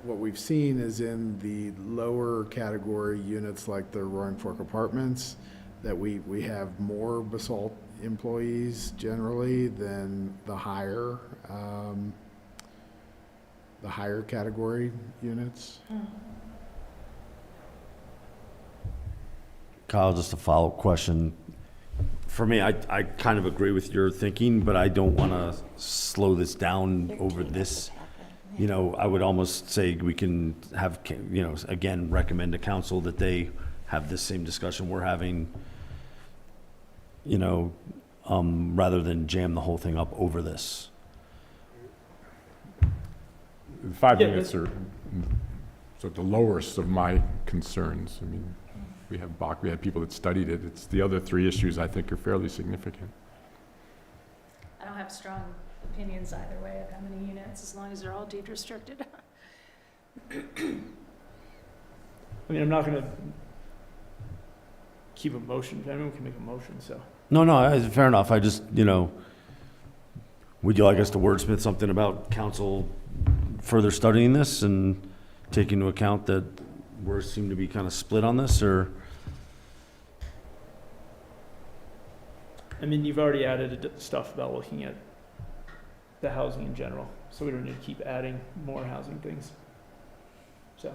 what we've seen is in the lower category units like the Roaring Fork Apartments, that we have more Basalt employees generally than the higher category units. Kyle, just a follow-up question. For me, I kind of agree with your thinking, but I don't want to slow this down over 13 this. of the packet. You know, I would almost say we can have, you know, again, recommend to council that they have this same discussion we're having, you know, rather than jam the whole thing up over this. 5 Yeah, minutes are sort of the lowest of my concerns. I mean, we have Bach, we had people that studied it. It's the other 3 issues I think are fairly significant. I don't have strong opinions either way of how many units, as long as they're all deed restricted. I mean, I'm not gonna keep a motion, anyone can make a motion, so. No, fair enough. I just, you know, would you like us to wordsmith something about council further studying this and taking into account that we seem to be kind of split on this, or? I mean, you've already added stuff about looking at the housing in general, so we don't need to keep adding more housing things. So,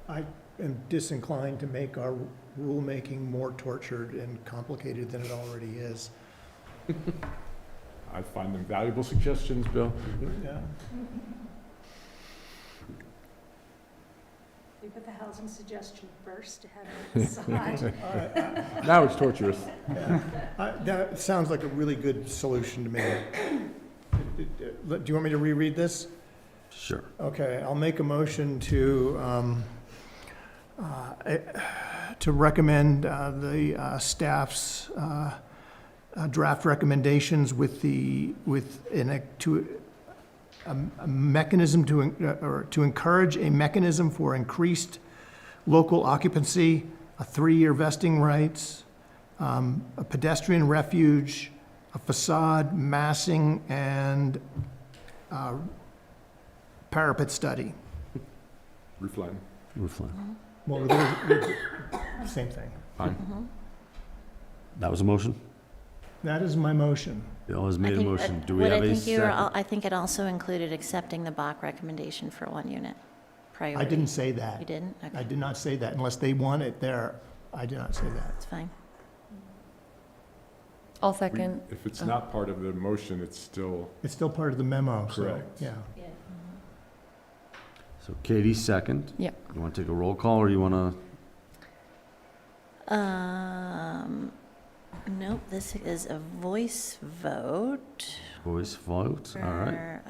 I am disinclined to make our rulemaking more tortured and complicated than it already is. I find them valuable suggestions, Bill. Yeah. We put the housing suggestion first to have it decide. Now it's torturous. That sounds like a really good solution to me. Do you want me to reread this? Sure. Okay, I'll make a motion to recommend the staff's draft recommendations with a mechanism to encourage a mechanism for increased local occupancy, a 3-year vesting rights, a pedestrian refuge, a facade, massing, and parapet study. Roofline. Roofline. Well, same thing. Fine. That was a motion? That is my motion. Bill has I made a think, motion. Do we what have I a think you were, second? I think it also included accepting the Bach recommendation for 1 unit priority. I didn't say You that. didn't? I Okay, did not say that unless they want it there. I did not say that. that's fine. I'll We- second. If it's not part of the motion, it's still, It's still part of the memo, so, Correct. yeah. So Katie, second. Yeah. You want to take a roll call, or you want to? Nope, this is a voice vote. Voice vote, all right. for,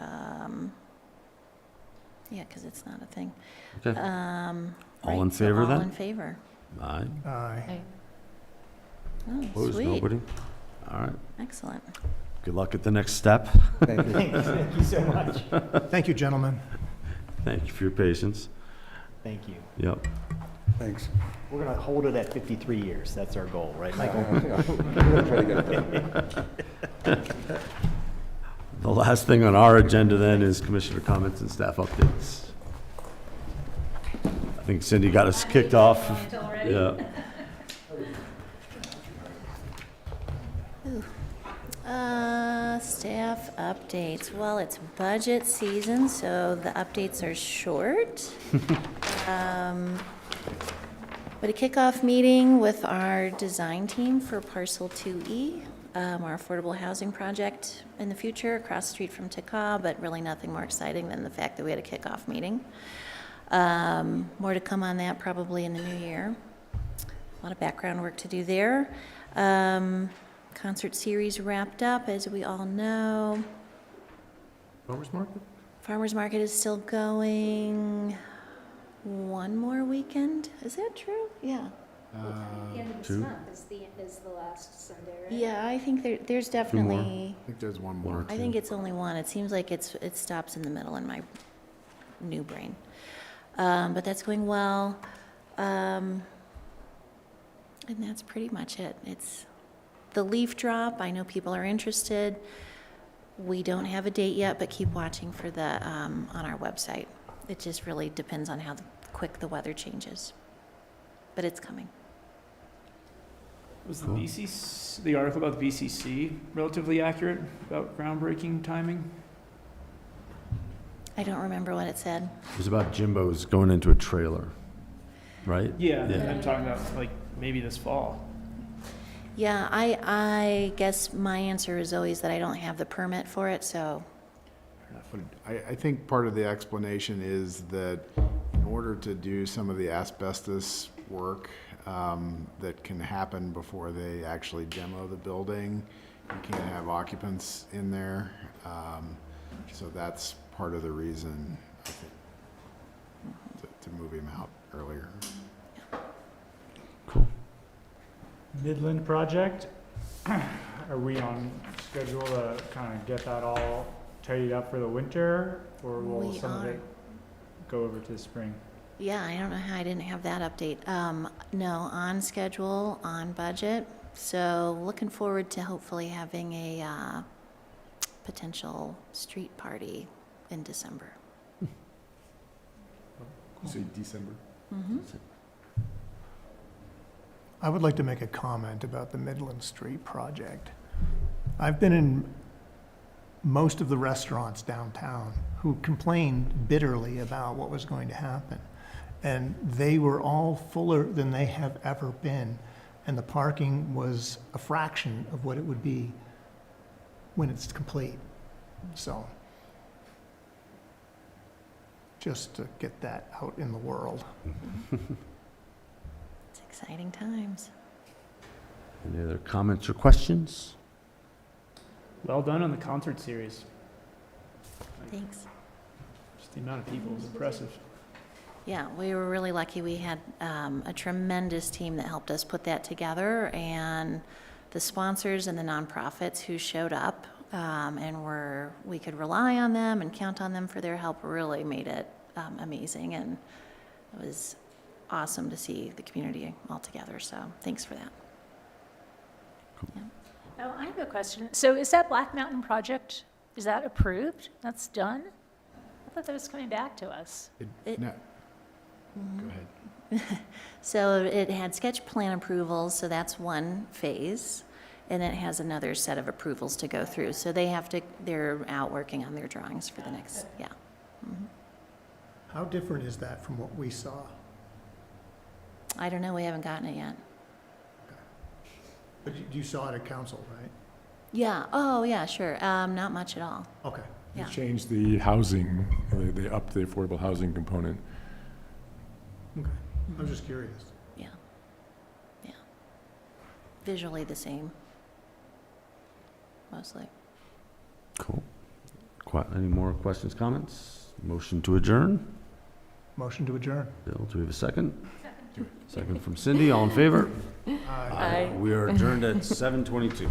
Yeah, because it's not a thing. Okay. All in Right, so favor All then? in favor. Aye. Aye. Oh, Opposed, sweet. nobody? All right. Excellent. Good luck at the next step. Thank you. Thank you so much. Thank you, gentlemen. Thank you for your patience. Thank you. Yep. Thanks. We're going to hold it at 53 years. That's our goal, right, Michael? We're gonna try to get it done. The last thing on our agenda then is commissioner comments and staff updates. I think Cindy got us kicked off. Yeah. Staff updates. Well, it's budget season, so the updates are short. But a kickoff meeting with our design team for Parcel 2E, our affordable housing project in the future across the street from Takah, but really nothing more exciting than the fact that we had a kickoff meeting. More to come on that probably in the new year. A lot of background work to do there. Concert series wrapped up, as we all know. Farmers market? Farmers market is still going. One more weekend, is that true? Yeah. The end of this Two. month is the last Sunday, right? Yeah, I think there's more. definitely, I think there's one One or more. I think it's only one. It seems like it stops in the middle in my new brain. But that's going well. And that's pretty much it. It's the leaf drop. I know people are interested. We don't have a date yet, but keep watching for the, on our website. It just really depends on how quick the weather changes. But it's coming. Was the Cool. BCC, the article about the BCC relatively accurate about groundbreaking timing? I don't remember what it said. It was about Jimbo's going into a trailer, right? Yeah, Yeah. I'm talking about like maybe this fall. Yeah, I guess my answer is always that I don't have the permit for it, so I think part of the explanation is that in order to do some of the asbestos work that can happen before they actually demo the building, you can't have occupants in there. So that's part of the reason, I think, to move him out earlier. Cool. Midland project, are we on schedule to kind of get that all tidied up for the winter, or will We some of are. it go over to the spring? yeah, I don't know how I didn't have that update. No, on schedule, on budget. So looking forward to hopefully having a potential street party in December. You say December? Mm-hmm. I would like to make a comment about the Midland Street project. I've been in most of the restaurants downtown who complained bitterly about what was going to happen. And they were all fuller than they have ever been. And the parking was a fraction of what it would be when it's complete. So, just to get that out in the world. It's exciting times. Any other comments or questions? Well done on the concert series. Thanks. Just the amount of people was impressive. Yeah, we were really lucky. We had a tremendous team that helped us put that together, and the sponsors and the nonprofits who showed up and we could rely on them and count on them for their help really made it amazing, and it was awesome to see the community all together, so thanks for that. Oh, I have a question. So is that Black Mountain project, is that approved? That's done? I thought that was coming back to us. No. Go ahead. So it had sketch plan approvals, so that's one phase, and it has another set of approvals to go through. So they're out working on their drawings for the next, yeah. Mhm. How different is that from what we saw? I don't know, we haven't gotten it yet. But you saw it at council, right? Yeah, oh, yeah, sure, not much at all, Okay. They yeah. changed the housing, they upped the affordable housing component. Okay. I'm just curious. Yeah, yeah. Visually the same, mostly. Cool. Any more questions, comments? Motion to adjourn? Motion to adjourn. Bill, do we have a second? Second from Cindy, all in favor? Aye. We are adjourned at 7:22.